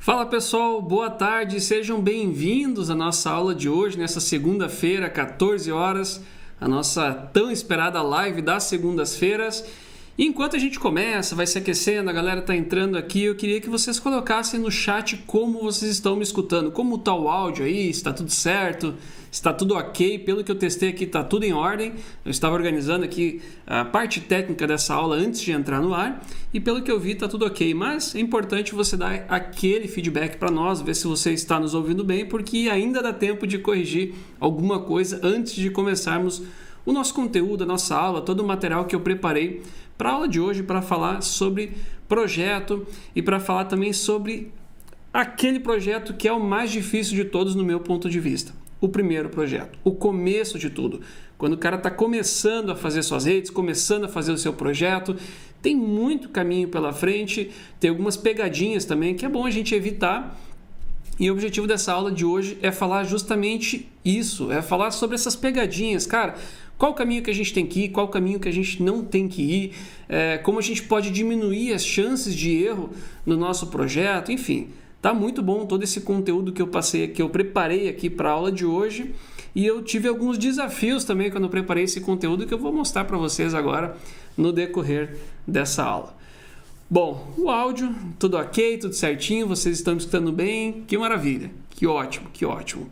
Fala pessoal, boa tarde, sejam bem-vindos à nossa aula de hoje, nessa segunda-feira, 14 horas, a nossa tão esperada live das segundas-feiras. E enquanto a gente começa, vai se aquecendo, a galera tá entrando aqui, eu queria que vocês colocassem no chat como vocês estão me escutando, como tá o áudio aí, está tudo certo, está tudo ok, pelo que eu testei aqui está tudo em ordem, eu estava organizando aqui a parte técnica dessa aula antes de entrar no ar e pelo que eu vi está tudo ok, mas é importante você dar aquele feedback para nós, ver se você está nos ouvindo bem, porque ainda dá tempo de corrigir alguma coisa antes de começarmos o nosso conteúdo, a nossa aula, todo o material que eu preparei para a aula de hoje, para falar sobre projeto e para falar também sobre aquele projeto que é o mais difícil de todos no meu ponto de vista. O primeiro projeto, o começo de tudo. Quando o cara está começando a fazer suas redes, começando a fazer o seu projeto, tem muito caminho pela frente, tem algumas pegadinhas também que é bom a gente evitar. E o objetivo dessa aula de hoje é falar justamente isso, é falar sobre essas pegadinhas, cara. Qual o caminho que a gente tem que ir, qual o caminho que a gente não tem que ir, como a gente pode diminuir as chances de erro no nosso projeto, enfim. Tá muito bom todo esse conteúdo que eu preparei aqui para a aula de hoje e eu tive alguns desafios também quando eu preparei esse conteúdo que eu vou mostrar para vocês agora no decorrer dessa aula. Bom, o áudio, tudo ok, tudo certinho, vocês estão me escutando bem, que maravilha, que ótimo, que ótimo.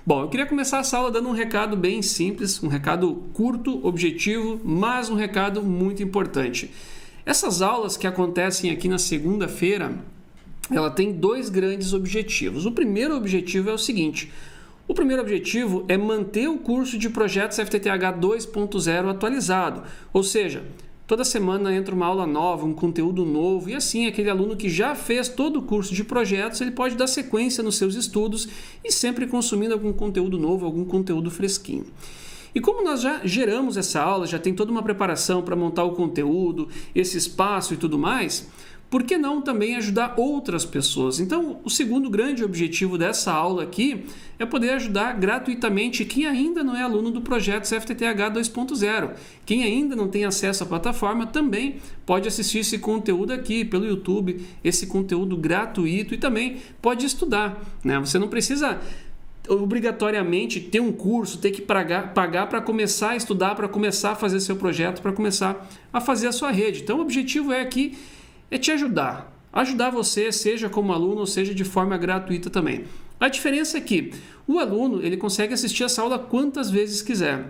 Bom, eu queria começar essa aula dando um recado bem simples, um recado curto, objetivo, mas um recado muito importante. Essas aulas que acontecem aqui na segunda-feira, ela tem dois grandes objetivos. O primeiro objetivo é o seguinte: o primeiro objetivo é manter o curso de projetos FTTH 2.0 atualizado, ou seja, toda semana entra uma aula nova, um conteúdo novo e assim aquele aluno que já fez todo o curso de projetos, ele pode dar sequência nos seus estudos e sempre consumindo algum conteúdo novo, algum conteúdo fresquinho. E como nós já geramos essa aula, já tem toda uma preparação para montar o conteúdo, esse espaço e tudo mais, por que não também ajudar outras pessoas? Então, o segundo grande objetivo dessa aula aqui é poder ajudar gratuitamente quem ainda não é aluno do projeto FTTH 2.0. Quem ainda não tem acesso à plataforma também pode assistir esse conteúdo aqui pelo YouTube, esse conteúdo gratuito e também pode estudar, né? Você não precisa obrigatoriamente ter um curso, ter que pagar para começar a estudar, para começar a fazer seu projeto, para começar a fazer a sua rede. Então, o objetivo é aqui é te ajudar você, seja como aluno ou seja de forma gratuita também. A diferença é que o aluno ele consegue assistir essa aula quantas vezes quiser.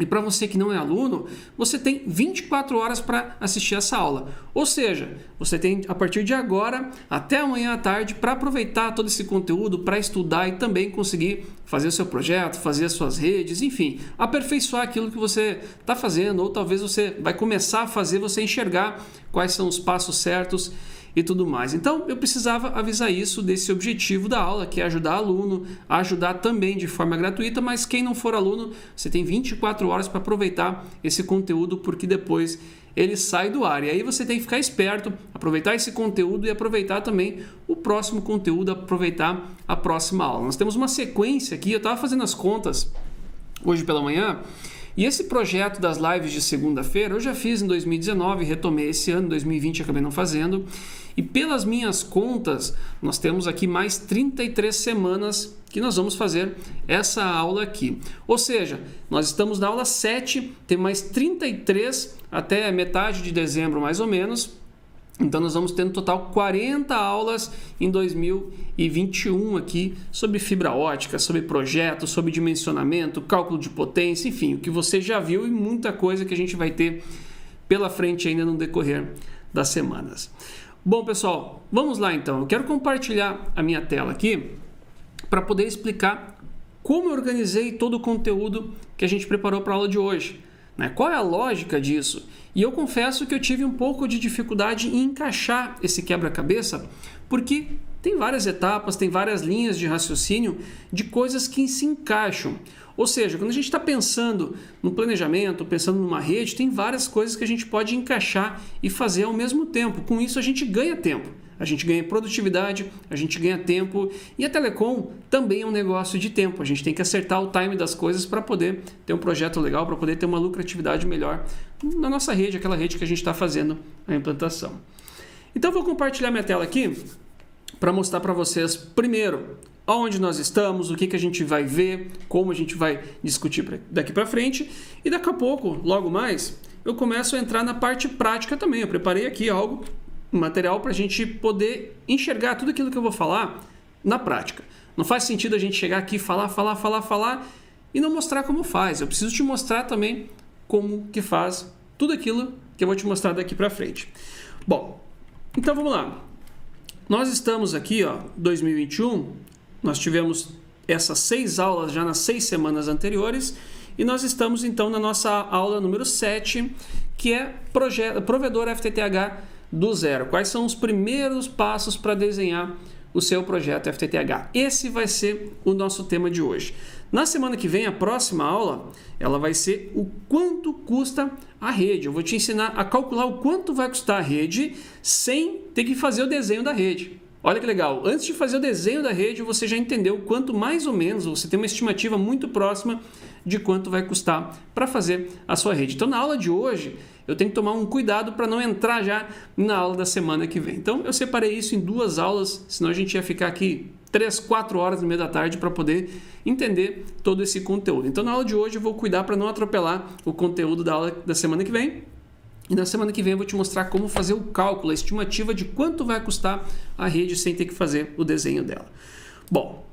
E para você que não é aluno, você tem 24 horas para assistir essa aula. Ou seja, você tem a partir de agora até amanhã à tarde para aproveitar todo esse conteúdo, para estudar e também conseguir fazer o seu projeto, fazer as suas redes, enfim, aperfeiçoar aquilo que você está fazendo, ou talvez você vai começar a fazer, você enxergar quais são os passos certos e tudo mais. Então, eu precisava avisar isso desse objetivo da aula, que é ajudar aluno, ajudar também de forma gratuita, mas quem não for aluno, você tem 24 horas para aproveitar esse conteúdo, porque depois ele sai do ar. E aí você tem que ficar esperto, aproveitar esse conteúdo e aproveitar também o próximo conteúdo, aproveitar a próxima aula. Nós temos uma sequência aqui, eu estava fazendo as contas hoje pela manhã, e esse projeto das lives de segunda-feira eu já fiz em 2019, retomei esse ano, 2020 acabei não fazendo. E pelas minhas contas, nós temos aqui mais 33 semanas que nós vamos fazer essa aula aqui. Ou seja, nós estamos na aula 7, tem mais 33 até metade de dezembro mais ou menos. Então nós vamos ter no total 40 aulas em 2021 aqui sobre fibra ótica, sobre projetos, sobre dimensionamento, cálculo de potência, enfim, o que você já viu e muita coisa que a gente vai ter pela frente ainda no decorrer das semanas. Bom, pessoal, vamos lá então. Eu quero compartilhar a minha tela aqui para poder explicar como eu organizei todo o conteúdo que a gente preparou para a aula de hoje. Qual é a lógica disso? E eu confesso que eu tive um pouco de dificuldade em encaixar esse quebra-cabeça, porque tem várias etapas, tem várias linhas de raciocínio de coisas que se encaixam. Ou seja, quando a gente está pensando no planejamento, pensando numa rede, tem várias coisas que a gente pode encaixar e fazer ao mesmo tempo. Com isso a gente ganha tempo. A gente ganha produtividade, a gente ganha tempo e a telecom também é um negócio de tempo. A gente tem que acertar o time das coisas para poder ter um projeto legal, para poder ter uma lucratividade melhor na nossa rede, aquela rede que a gente está fazendo a implantação. Então eu vou compartilhar minha tela aqui para mostrar para vocês, primeiro, onde nós estamos, o que a gente vai ver, como a gente vai discutir daqui para frente. E daqui a pouco, logo mais, eu começo a entrar na parte prática também. Eu preparei aqui algo, material para a gente poder enxergar tudo aquilo que eu vou falar na prática. Não faz sentido a gente chegar aqui, falar e não mostrar como faz. Eu preciso te mostrar também como que faz tudo aquilo que eu vou te mostrar daqui para frente. Bom, então vamos lá. Nós estamos aqui, 2021, nós tivemos essas 6 aulas já nas 6 semanas anteriores e nós estamos então na nossa aula número 7, que é provedor FTTH do zero. Quais são os primeiros passos para desenhar o seu projeto FTTH? Esse vai ser o nosso tema de hoje. Na semana que vem, a próxima aula, ela vai ser o quanto custa a rede. Eu vou te ensinar a calcular o quanto vai custar a rede sem ter que fazer o desenho da rede. Olha que legal, antes de fazer o desenho da rede, você já entendeu quanto mais ou menos, você tem uma estimativa muito próxima de quanto vai custar para fazer a sua rede. Então, na aula de hoje, eu tenho que tomar um cuidado para não entrar já na aula da semana que vem. Então, eu separei isso em 2 aulas, senão a gente ia ficar aqui 3, 4 horas no meio da tarde para poder entender todo esse conteúdo. Então, na aula de hoje, eu vou cuidar para não atropelar o conteúdo da aula da semana que vem. E na semana que vem eu vou te mostrar como fazer o cálculo, a estimativa de quanto vai custar a rede sem ter que fazer o desenho dela. Bom,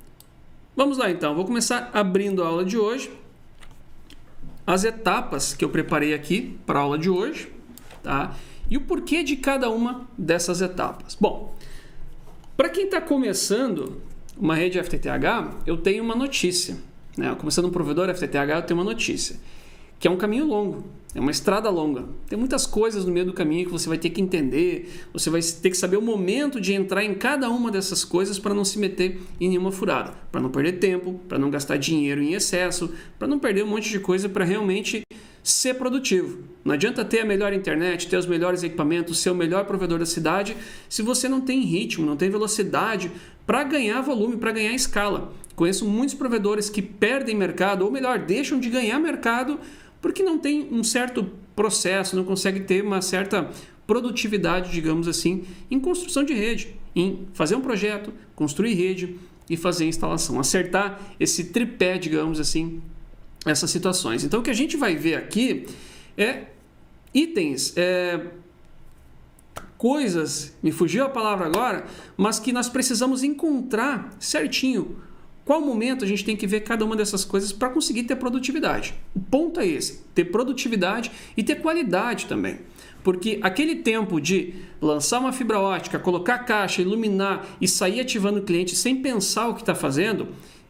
vamos lá então. Vou começar abrindo a aula de hoje. As etapas que eu preparei aqui para a aula de hoje, tá? E o porquê de cada uma dessas etapas. Bom, para quem está começando uma rede FTTH, eu tenho uma notícia, né? Começando um provedor FTTH, eu tenho uma notícia, que é um caminho longo, é uma estrada longa. Tem muitas coisas no meio do caminho que você vai ter que entender, você vai ter que saber o momento de entrar em cada uma dessas coisas para não se meter em nenhuma furada, para não perder tempo, para não gastar dinheiro em excesso, para não perder um monte de coisa para realmente ser produtivo. Não adianta ter a melhor internet, ter os melhores equipamentos, ser o melhor provedor da cidade, se você não tem ritmo, não tem velocidade para ganhar volume, para ganhar escala. Conheço muitos provedores que perdem mercado, ou melhor, deixam de ganhar mercado porque não tem um certo processo, não consegue ter uma certa produtividade, digamos assim, em construção de rede, em fazer um projeto, construir rede e fazer instalação, acertar esse tripé, digamos assim, essas situações. Então, o que a gente vai ver aqui é itens, coisas, me fugiu a palavra agora, mas que nós precisamos encontrar certinho qual momento a gente tem que ver cada uma dessas coisas para conseguir ter produtividade. O ponto é esse, ter produtividade e ter qualidade também. Porque aquele tempo de lançar uma fibra ótica, colocar caixa, iluminar e sair ativando o cliente sem pensar o que está fazendo,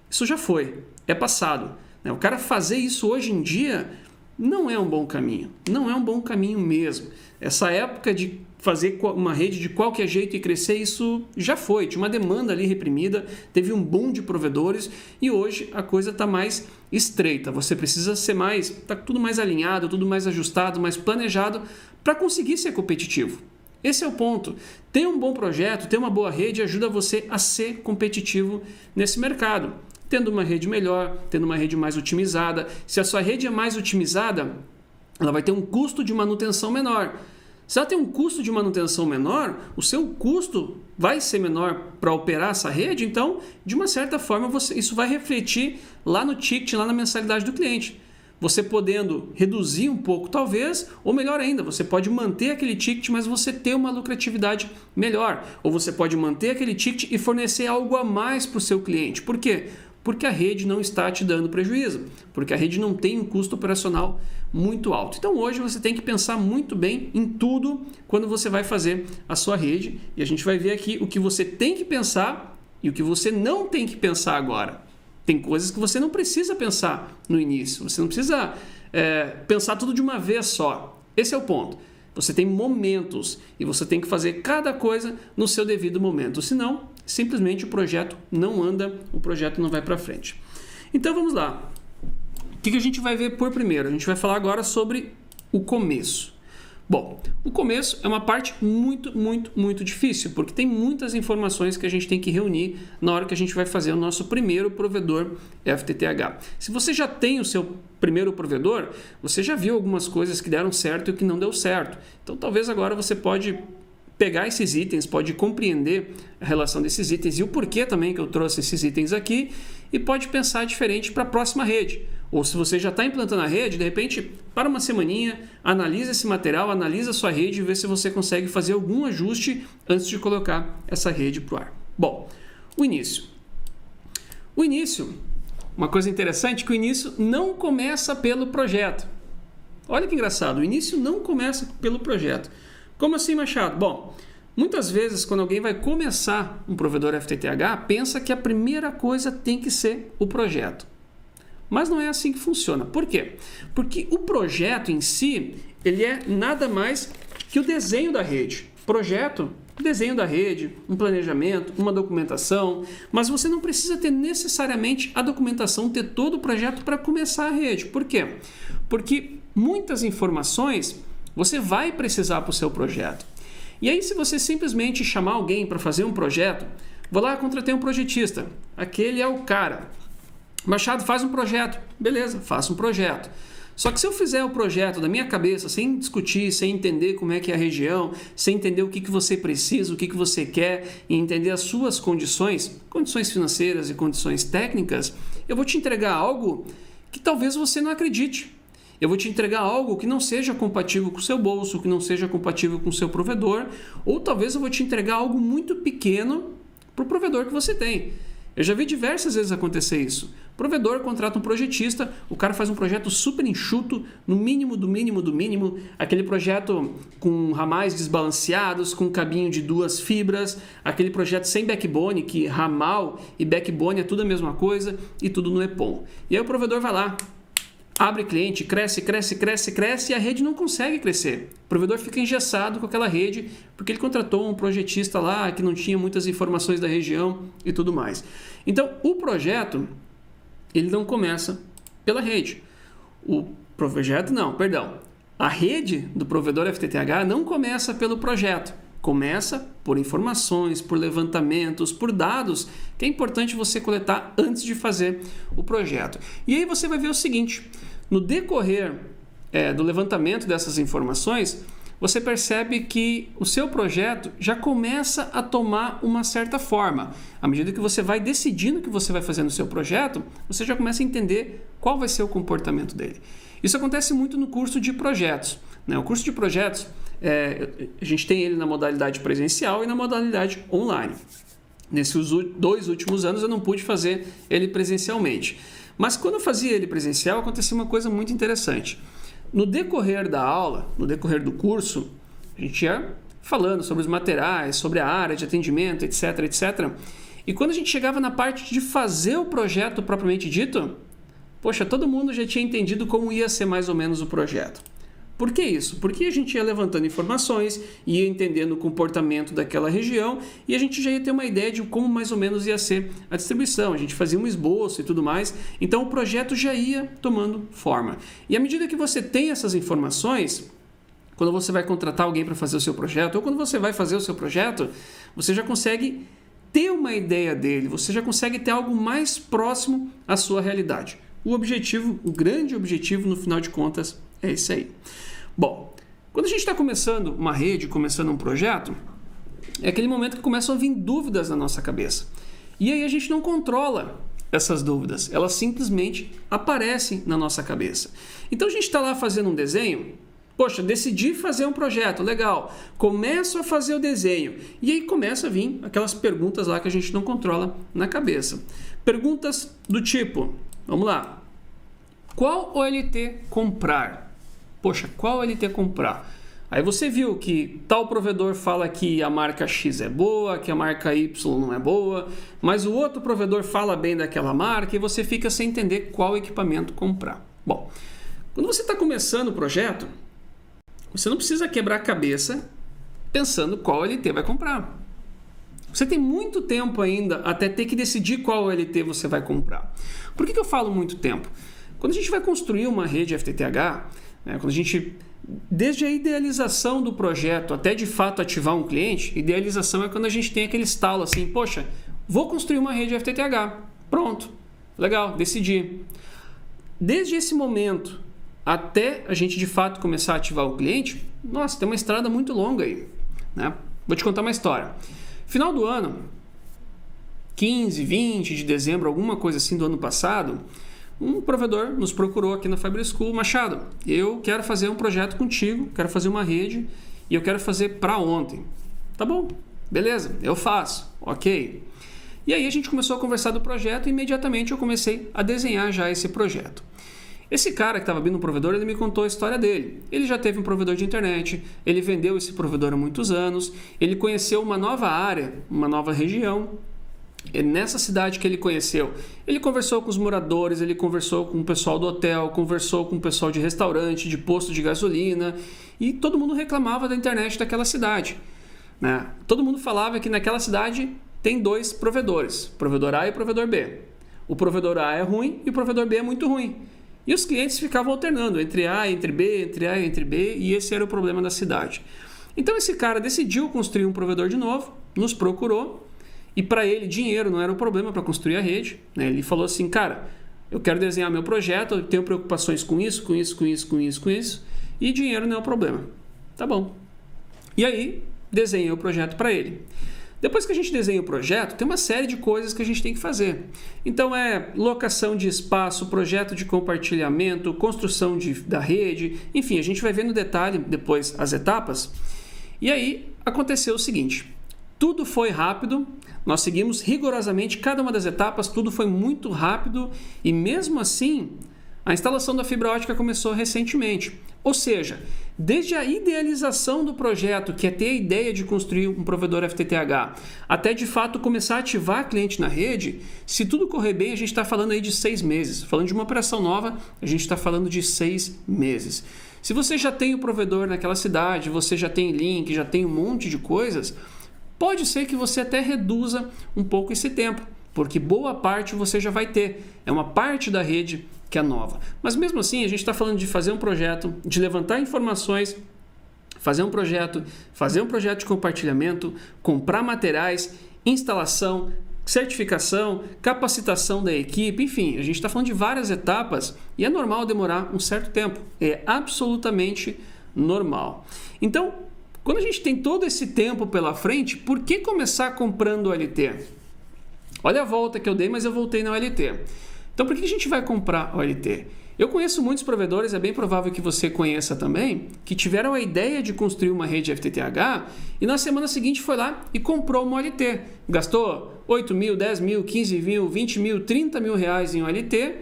isso já foi, é passado. O cara fazer isso hoje em dia não é um bom caminho, não é um bom caminho mesmo. Essa época de fazer uma rede de qualquer jeito e crescer, isso já foi. Tinha uma demanda ali reprimida, teve um boom de provedores e hoje a coisa está mais estreita. Você precisa ser mais, está tudo mais alinhado, tudo mais ajustado, mais planejado para conseguir ser competitivo. Esse é o ponto. Ter um bom projeto, ter uma boa rede ajuda você a ser competitivo nesse mercado. Tendo uma rede melhor, tendo uma rede mais otimizada. Se a sua rede é mais otimizada, ela vai ter um custo de manutenção menor. Se ela tem um custo de manutenção menor, o seu custo vai ser menor para operar essa rede, então, de uma certa forma, isso vai refletir lá no ticket, lá na mensalidade do cliente. Você podendo reduzir um pouco, talvez, ou melhor ainda, você pode manter aquele ticket, mas você ter uma lucratividade melhor. Ou você pode manter aquele ticket e fornecer algo a mais para o seu cliente. Por quê? Porque a rede não está te dando prejuízo, porque a rede não tem um custo operacional muito alto. Então hoje você tem que pensar muito bem em tudo quando você vai fazer a sua rede e a gente vai ver aqui o que você tem que pensar e o que você não tem que pensar agora. Tem coisas que você não precisa pensar no início, você não precisa pensar tudo de uma vez só. Esse é o ponto. Você tem momentos e você tem que fazer cada coisa no seu devido momento, senão simplesmente o projeto não anda, o projeto não vai para frente. Então vamos lá. O que a gente vai ver por primeiro? A gente vai falar agora sobre o começo. Bom, o começo é uma parte muito difícil, porque tem muitas informações que a gente tem que reunir na hora que a gente vai fazer o nosso primeiro provedor FTTH. Se você já tem o seu primeiro provedor, você já viu algumas coisas que deram certo e que não deu certo. Então talvez agora você pode pegar esses itens, pode compreender a relação desses itens e o porquê também que eu trouxe esses itens aqui e pode pensar diferente para a próxima rede. Ou se você já está implantando a rede, de repente, para uma semaninha, analisa esse material, analisa a sua rede e vê se você consegue fazer algum ajuste antes de colocar essa rede para o ar. Bom, o início. O início, uma coisa interessante é que o início não começa pelo projeto. Olha que engraçado, o início não começa pelo projeto. Como assim, Machado? Bom, muitas vezes quando alguém vai começar um provedor FTTH, pensa que a primeira coisa tem que ser o projeto. Mas não é assim que funciona. Por quê? Porque o projeto em si, ele é nada mais que o desenho da rede. Projeto, desenho da rede, um planejamento, uma documentação, mas você não precisa ter necessariamente a documentação, ter todo o projeto para começar a rede. Por quê? Porque muitas informações você vai precisar para o seu projeto. E aí, se você simplesmente chamar alguém para fazer um projeto, vou lá, contratei um projetista, aquele é o cara. Machado, faz um projeto. Beleza, faça um projeto. Só que se eu fizer o projeto da minha cabeça, sem discutir, sem entender como é que é a região, sem entender o que você precisa, o que você quer, e entender as suas condições financeiras e condições técnicas, eu vou te entregar algo que talvez você não acredite. Eu vou te entregar algo que não seja compatível com o seu bolso, que não seja compatível com o seu provedor, ou talvez eu vou te entregar algo muito pequeno para o provedor que você tem. Eu já vi diversas vezes acontecer isso. O provedor contrata um projetista, o cara faz um projeto super enxuto, no mínimo do mínimo do mínimo, aquele projeto com ramais desbalanceados, com cabinho de 2 fibras, aquele projeto sem backbone, que ramal e backbone é tudo a mesma coisa e tudo no EPOM. E aí o provedor vai lá, abre cliente, cresce e a rede não consegue crescer. O provedor fica engessado com aquela rede porque ele contratou um projetista lá que não tinha muitas informações da região e tudo mais. Então, o projeto, ele não começa pela rede. A rede do provedor FTTH não começa pelo projeto. Começa por informações, por levantamentos, por dados que é importante você coletar antes de fazer o projeto. E aí você vai ver o seguinte, no decorrer do levantamento dessas informações, você percebe que o seu projeto já começa a tomar uma certa forma. À medida que você vai decidindo o que você vai fazer no seu projeto, você já começa a entender qual vai ser o comportamento dele. Isso acontece muito no curso de projetos, né? O curso de projetos, a gente tem ele na modalidade presencial e na modalidade online. Nesses 2 últimos anos eu não pude fazer ele presencialmente. Mas quando eu fazia ele presencial, acontecia uma coisa muito interessante. No decorrer da aula, no decorrer do curso, a gente ia falando sobre os materiais, sobre a área de atendimento, etc, etc. E quando a gente chegava na parte de fazer o projeto propriamente dito, poxa, todo mundo já tinha entendido como ia ser mais ou menos o projeto. Por que isso? Porque a gente ia levantando informações, ia entendendo o comportamento daquela região e a gente já ia ter uma ideia de como mais ou menos ia ser a distribuição. A gente fazia um esboço e tudo mais, então o projeto já ia tomando forma. E à medida que você tem essas informações, quando você vai contratar alguém para fazer o seu projeto ou quando você vai fazer o seu projeto, você já consegue ter uma ideia dele, você já consegue ter algo mais próximo à sua realidade. O grande objetivo, no final de contas, é esse aí. Bom, quando a gente está começando uma rede, começando um projeto, é aquele momento que começam a vir dúvidas na nossa cabeça. E aí a gente não controla essas dúvidas, elas simplesmente aparecem na nossa cabeça. Então a gente está lá fazendo um desenho, poxa, decidi fazer um projeto, legal, começo a fazer o desenho, e aí começa a vir aquelas perguntas lá que a gente não controla na cabeça. Perguntas do tipo, vamos lá, qual OLT comprar? Poxa, qual OLT comprar? Aí você viu que tal provedor fala que a marca X é boa, que a marca Y não é boa, mas o outro provedor fala bem daquela marca e você fica sem entender qual equipamento comprar. Bom, quando você está começando o projeto, você não precisa quebrar a cabeça pensando qual OLT vai comprar. Você tem muito tempo ainda até ter que decidir qual OLT você vai comprar. Por que eu falo muito tempo? Quando a gente vai construir uma rede FTTH, quando a gente, desde a idealização do projeto até de fato ativar um cliente, idealização é quando a gente tem aquele estalo assim, poxa, vou construir uma rede FTTH, pronto, legal, decidi. Desde esse momento até a gente de fato começar a ativar o cliente, nossa, tem uma estrada muito longa aí, né? Vou te contar uma história. Final do ano, 15, 20 de dezembro, alguma coisa assim do ano passado, um provedor nos procurou aqui na Fiber School: Machado, eu quero fazer um projeto contigo, quero fazer uma rede e eu quero fazer para ontem. Tá bom, beleza, eu faço, ok. E aí a gente começou a conversar do projeto e imediatamente eu comecei a desenhar já esse projeto. Esse cara que estava abrindo um provedor, ele me contou a história dele. Ele já teve um provedor de internet, ele vendeu esse provedor há muitos anos, ele conheceu uma nova área, uma nova região. E nessa cidade que ele conheceu, ele conversou com os moradores, ele conversou com o pessoal do hotel, conversou com o pessoal de restaurante, de posto de gasolina, e todo mundo reclamava da internet daquela cidade, né? Todo mundo falava que naquela cidade tem 2 provedores, provedor A e provedor B. O provedor A é ruim e o provedor B é muito ruim. E os clientes ficavam alternando entre A e entre B, entre A e entre B, e esse era o problema da cidade. Então esse cara decidiu construir um provedor de novo, nos procurou, e para ele dinheiro não era o problema para construir a rede, né? Ele falou assim: cara, eu quero desenhar meu projeto, eu tenho preocupações com isso, e dinheiro não é o problema. Tá bom. E aí, desenhei o projeto para ele. Depois que a gente desenha o projeto, tem uma série de coisas que a gente tem que fazer. Então é locação de espaço, projeto de compartilhamento, construção da rede, enfim, a gente vai ver no detalhe depois as etapas. E aí aconteceu o seguinte: tudo foi rápido, nós seguimos rigorosamente cada uma das etapas, tudo foi muito rápido e mesmo assim a instalação da fibra ótica começou recentemente. Ou seja, desde a idealização do projeto, que é ter a ideia de construir um provedor FTTH, até de fato começar a ativar cliente na rede, se tudo correr bem, a gente está falando aí de 6 meses. Falando de uma operação nova, a gente está falando de 6 meses. Se você já tem o provedor naquela cidade, você já tem link, já tem um monte de coisas, pode ser que você até reduza um pouco esse tempo, porque boa parte você já vai ter. É uma parte da rede que é nova. Mas mesmo assim, a gente está falando de fazer um projeto, de levantar informações, fazer um projeto de compartilhamento, comprar materiais, instalação, certificação, capacitação da equipe, enfim, a gente está falando de várias etapas e é normal demorar um certo tempo. É absolutamente normal. Então, quando a gente tem todo esse tempo pela frente, por que começar comprando OLT? Olha a volta que eu dei, mas eu voltei na OLT. Então, por que a gente vai comprar OLT? Eu conheço muitos provedores, é bem provável que você conheça também, que tiveram a ideia de construir uma rede FTTH e na semana seguinte foi lá e comprou uma OLT. Gastou 8 mil, 10 mil, 15 mil, 20 mil, 30 mil reais em OLT.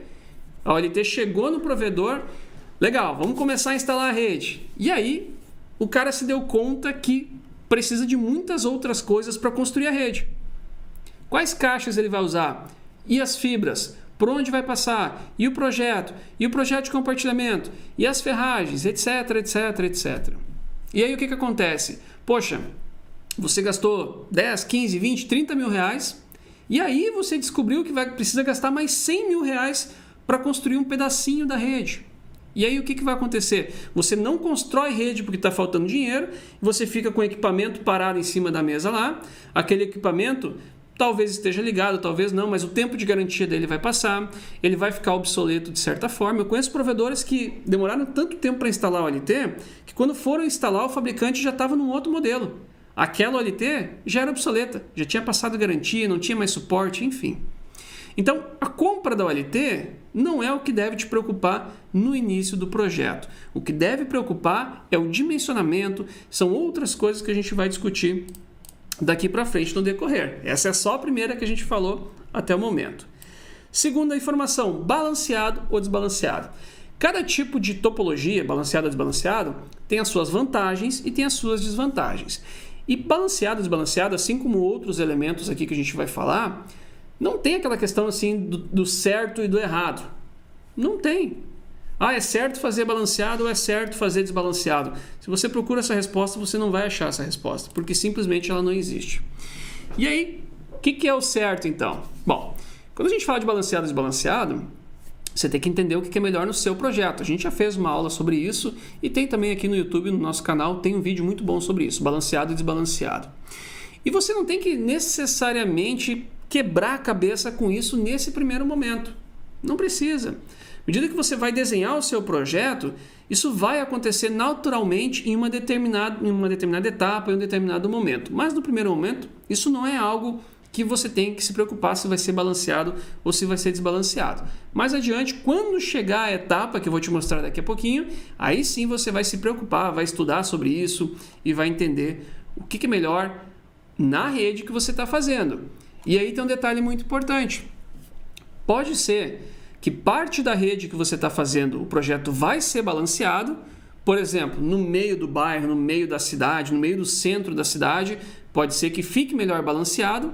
A OLT chegou no provedor, legal, vamos começar a instalar a rede. E aí, o cara se deu conta que precisa de muitas outras coisas para construir a rede. Quais caixas ele vai usar? E as fibras? Por onde vai passar? E o projeto de compartilhamento? E as ferragens? Etc, etc, etc. E aí o que acontece? Poxa, você gastou 10, 15, 20, 30 mil reais e aí você descobriu que precisa gastar mais 100 mil reais para construir um pedacinho da rede. E aí o que vai acontecer? Você não constrói rede porque está faltando dinheiro, você fica com o equipamento parado em cima da mesa lá, aquele equipamento talvez esteja ligado, talvez não, mas o tempo de garantia dele vai passar, ele vai ficar obsoleto de certa forma. Eu conheço provedores que demoraram tanto tempo para instalar o OLT que quando foram instalar o fabricante já estava num outro modelo. Aquela OLT já era obsoleta, já tinha passado garantia, não tinha mais suporte, enfim. Então, a compra da OLT não é o que deve te preocupar no início do projeto. O que deve preocupar é o dimensionamento, são outras coisas que a gente vai discutir daqui para frente no decorrer. Essa é só a primeira que a gente falou até o momento. Segunda informação, balanceado ou desbalanceado. Cada tipo de topologia, balanceado ou desbalanceado, tem as suas vantagens e tem as suas desvantagens. E balanceado ou desbalanceado, assim como outros elementos aqui que a gente vai falar, não tem aquela questão assim do certo e do errado. Não tem. É certo fazer balanceado ou é certo fazer desbalanceado? Se você procura essa resposta, você não vai achar essa resposta, porque simplesmente ela não existe. E aí, o que é o certo então? Bom, quando a gente fala de balanceado e desbalanceado, você tem que entender o que é melhor no seu projeto. A gente já fez uma aula sobre isso e tem também aqui no YouTube, no nosso canal, tem um vídeo muito bom sobre isso, balanceado e desbalanceado. E você não tem que necessariamente quebrar a cabeça com isso nesse primeiro momento. Não precisa. À medida que você vai desenhar o seu projeto, isso vai acontecer naturalmente em uma determinada etapa, em um determinado momento. Mas no primeiro momento, isso não é algo que você tem que se preocupar se vai ser balanceado ou se vai ser desbalanceado. Mais adiante, quando chegar a etapa que eu vou te mostrar daqui a pouquinho, aí sim você vai se preocupar, vai estudar sobre isso e vai entender o que é melhor na rede que você está fazendo. E aí tem um detalhe muito importante. Pode ser que parte da rede que você está fazendo, o projeto vai ser balanceado, por exemplo, no meio do bairro, no meio da cidade, no meio do centro da cidade, pode ser que fique melhor balanceado.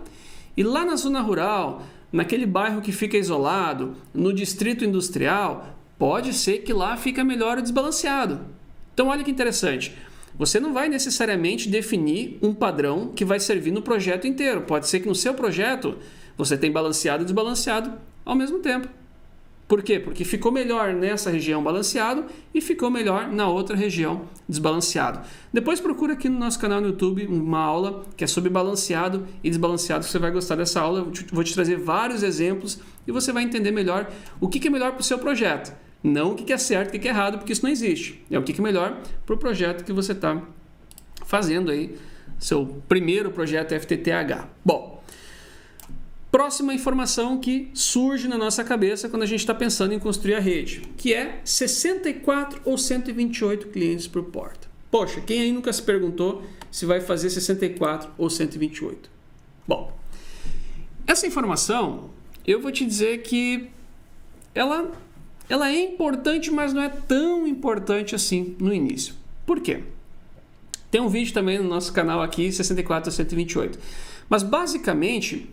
E lá na zona rural, naquele bairro que fica isolado, no distrito industrial, pode ser que lá fique melhor desbalanceado. Então olha que interessante, você não vai necessariamente definir um padrão que vai servir no projeto inteiro. Pode ser que no seu projeto você tenha balanceado e desbalanceado ao mesmo tempo. Por quê? Porque ficou melhor nessa região balanceado e ficou melhor na outra região desbalanceado. Depois procura aqui no nosso canal no YouTube uma aula que é sobre balanceado e desbalanceado. Você vai gostar dessa aula, eu vou te trazer vários exemplos e você vai entender melhor o que é melhor para o seu projeto. Não o que é certo e o que é errado, porque isso não existe. É o que é melhor para o projeto que você está fazendo aí, seu primeiro projeto FTTH. Bom, próxima informação que surge na nossa cabeça quando a gente está pensando em construir a rede, que é 64 ou 128 clientes por porta. Poxa, quem aí nunca se perguntou se vai fazer 64 ou 128? Bom, essa informação eu vou te dizer que ela é importante, mas não é tão importante assim no início. Por quê? Tem um vídeo também no nosso canal aqui, 64 ou 128. Mas basicamente,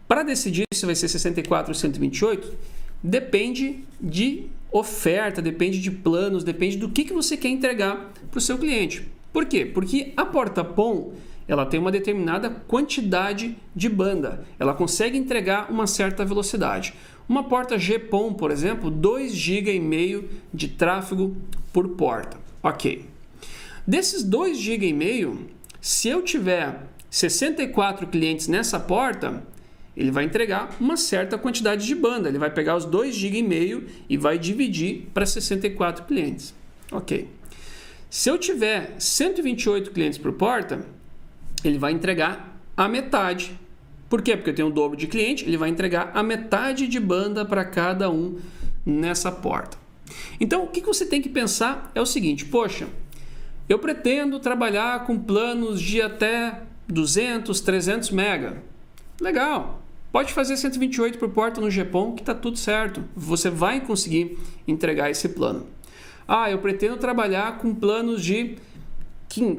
para decidir se vai ser 64 ou 128, depende de oferta, depende de planos, depende do que você quer entregar para o seu cliente. Por quê? Porque a porta PON ela tem uma determinada quantidade de banda, ela consegue entregar uma certa velocidade. Uma porta GPON, por exemplo, 2,5 GB de tráfego por porta. Ok. Desses 2,5 GB, se eu tiver 64 clientes nessa porta, ele vai entregar uma certa quantidade de banda. Ele vai pegar os 2,5 GB e vai dividir para 64 clientes. Ok. Se eu tiver 128 clientes por porta, ele vai entregar a metade. Por quê? Porque eu tenho o dobro de cliente, ele vai entregar a metade de banda para cada um nessa porta. Então, o que você tem que pensar é o seguinte, poxa, eu pretendo trabalhar com planos de até 200, 300 mega. Legal. Pode fazer 128 por porta no GPON que está tudo certo. Você vai conseguir entregar esse plano. Ah, eu pretendo trabalhar com planos de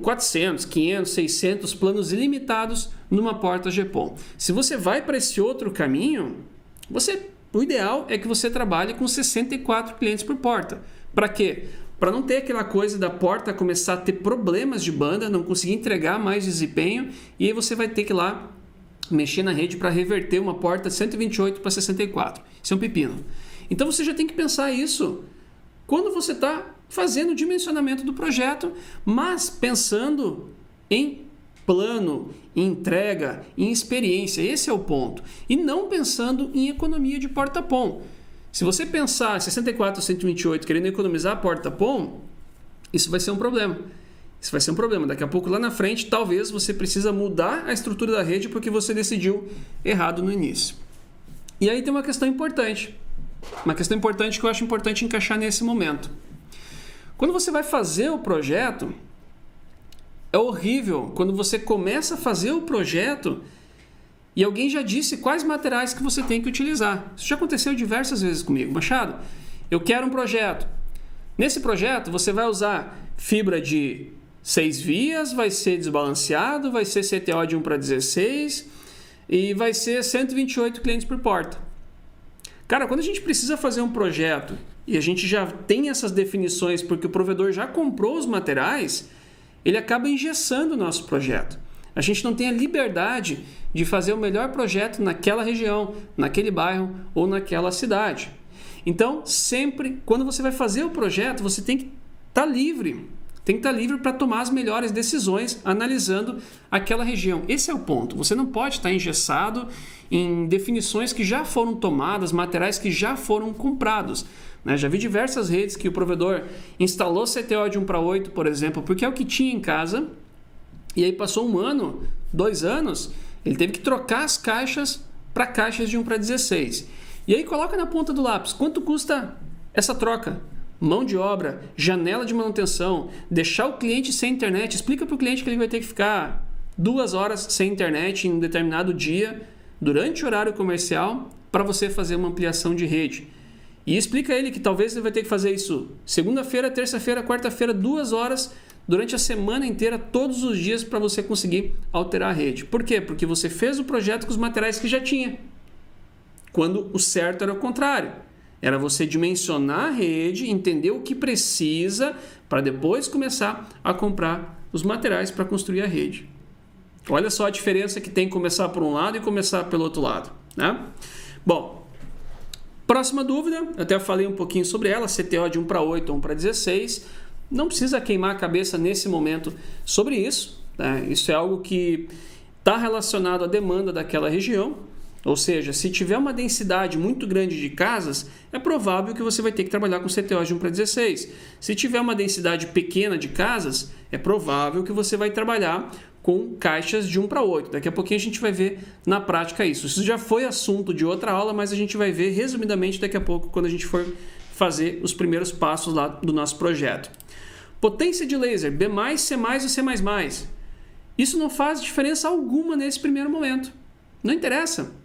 400, 500, 600 planos ilimitados numa porta GPON. Se você vai para esse outro caminho, o ideal é que você trabalhe com 64 clientes por porta. Para quê? Para não ter aquela coisa da porta começar a ter problemas de banda, não conseguir entregar mais desempenho, e aí você vai ter que ir lá mexer na rede para reverter uma porta 128 para 64. Isso é um pepino. Então você já tem que pensar isso quando você está fazendo o dimensionamento do projeto, mas pensando em plano, em entrega, em experiência. Esse é o ponto. E não pensando em economia de porta PON. Se você pensar 64 ou 128 querendo economizar a porta PON, isso vai ser um problema. Isso vai ser um problema. Daqui a pouco, lá na frente, talvez você precisa mudar a estrutura da rede porque você decidiu errado no início. E aí tem uma questão importante. Uma questão importante que eu acho importante encaixar nesse momento. Quando você vai fazer o projeto, é horrível quando você começa a fazer o projeto e alguém já disse quais materiais que você tem que utilizar. Isso já aconteceu diversas vezes comigo. Machado, eu quero um projeto. Nesse projeto, você vai usar fibra de 6 vias, vai ser desbalanceado, vai ser CTO de 1:16 e vai ser 128 clientes por porta. Cara, quando a gente precisa fazer um projeto e a gente já tem essas definições porque o provedor já comprou os materiais, ele acaba engessando o nosso projeto. A gente não tem a liberdade de fazer o melhor projeto naquela região, naquele bairro ou naquela cidade. Então, sempre, quando você vai fazer o projeto, você tem que estar livre. tem que estar livre para tomar as melhores decisões analisando aquela região. Esse é o ponto. Você não pode estar engessado em definições que já foram tomadas, materiais que já foram comprados. Já vi diversas redes que o provedor instalou CTO de 1:8, por exemplo, porque é o que tinha em casa, e aí passou 1 ano, 2 anos, ele teve que trocar as caixas para caixas de 1:16. E aí coloca na ponta do lápis, quanto custa essa troca? Mão de obra, janela de manutenção, deixar o cliente sem internet, explica para o cliente que ele vai ter que ficar 2 horas sem internet em um determinado dia, durante o horário comercial, para você fazer uma ampliação de rede. E explica a ele que talvez ele vai ter que fazer isso segunda-feira, terça-feira, quarta-feira, 2 horas, durante a semana inteira, todos os dias, para você conseguir alterar a rede. Por quê? Porque você fez o projeto com os materiais que já tinha. Quando o certo era o contrário. Era você dimensionar a rede, entender o que precisa, para depois começar a comprar os materiais para construir a rede. Olha só a diferença que tem começar por um lado e começar pelo outro lado, né? Bom, próxima dúvida, eu até falei um pouquinho sobre ela, CTO de 1:8 ou 1:16. Não precisa queimar a cabeça nesse momento sobre isso, né? Isso é algo que está relacionado à demanda daquela região. Ou seja, se tiver uma densidade muito grande de casas, é provável que você vai ter que trabalhar com CTO de 1:16. Se tiver uma densidade pequena de casas, é provável que você vai trabalhar com caixas de 1:8. Daqui a pouquinho a gente vai ver na prática isso. Isso já foi assunto de outra aula, mas a gente vai ver resumidamente daqui a pouco, quando a gente for fazer os primeiros passos lá do nosso projeto. Potência de laser, B+, C+, ou C++. Isso não faz diferença alguma nesse primeiro momento. Não interessa.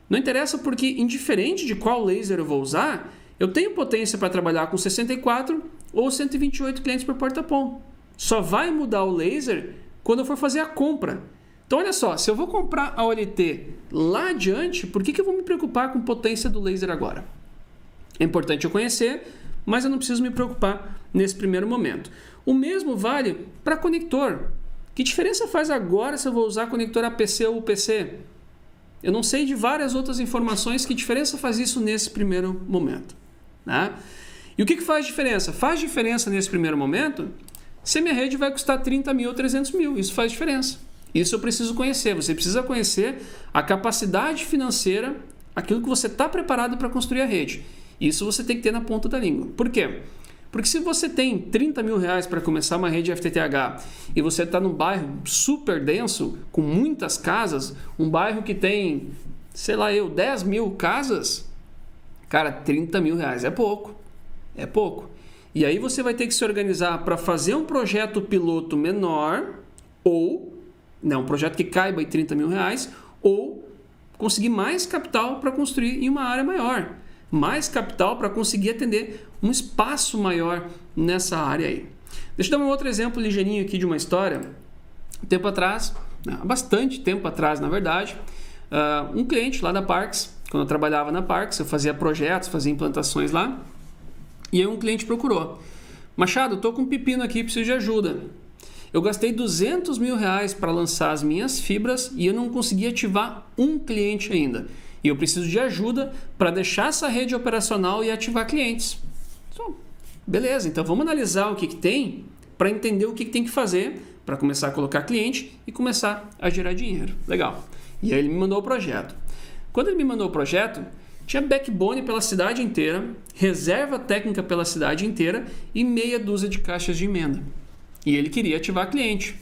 Não interessa porque, indiferente de qual laser eu vou usar, eu tenho potência para trabalhar com 64 ou 128 clientes por porta-pom. Só vai mudar o laser quando eu for fazer a compra. Então, olha só, se eu vou comprar a OLT lá adiante, por que eu vou me preocupar com potência do laser agora? É importante eu conhecer, mas eu não preciso me preocupar nesse primeiro momento. O mesmo vale para conector. Que diferença faz agora se eu vou usar conector APC ou UPC? Eu não sei de várias outras informações que diferença faz isso nesse primeiro momento, né? E o que faz diferença? Faz diferença nesse primeiro momento se a minha rede vai custar 30 mil ou 300 mil. Isso faz diferença. Isso eu preciso conhecer. Você precisa conhecer a capacidade financeira, aquilo que você está preparado para construir a rede. Isso você tem que ter na ponta da língua. Por quê? Porque se você tem 30 mil reais para começar uma rede FTTH e você está num bairro super denso, com muitas casas, um bairro que tem, 10 mil casas, cara, 30 mil reais é pouco. É pouco. E aí você vai ter que se organizar para fazer um projeto piloto menor ou, um projeto que caiba em 30 mil reais, ou conseguir mais capital para construir em uma área maior. Mais capital para conseguir atender um espaço maior nessa área aí. Deixa eu dar um outro exemplo ligeirinho aqui de uma história. Tempo atrás, bastante tempo atrás na verdade, um cliente lá da Parks, quando eu trabalhava na Parks, eu fazia projetos, fazia implantações lá, e aí um cliente procurou. Machado, estou com um pepino aqui, preciso de ajuda. Eu gastei 200 mil reais para lançar as minhas fibras e eu não consegui ativar um cliente ainda. E eu preciso de ajuda para deixar essa rede operacional e ativar clientes. Então, beleza, então vamos analisar o que tem para entender o que tem que fazer para começar a colocar cliente e começar a gerar dinheiro. Legal. E aí ele me mandou o projeto. Quando ele me mandou o projeto, tinha backbone pela cidade inteira, reserva técnica pela cidade inteira e meia dúzia de caixas de emenda. E ele queria ativar cliente.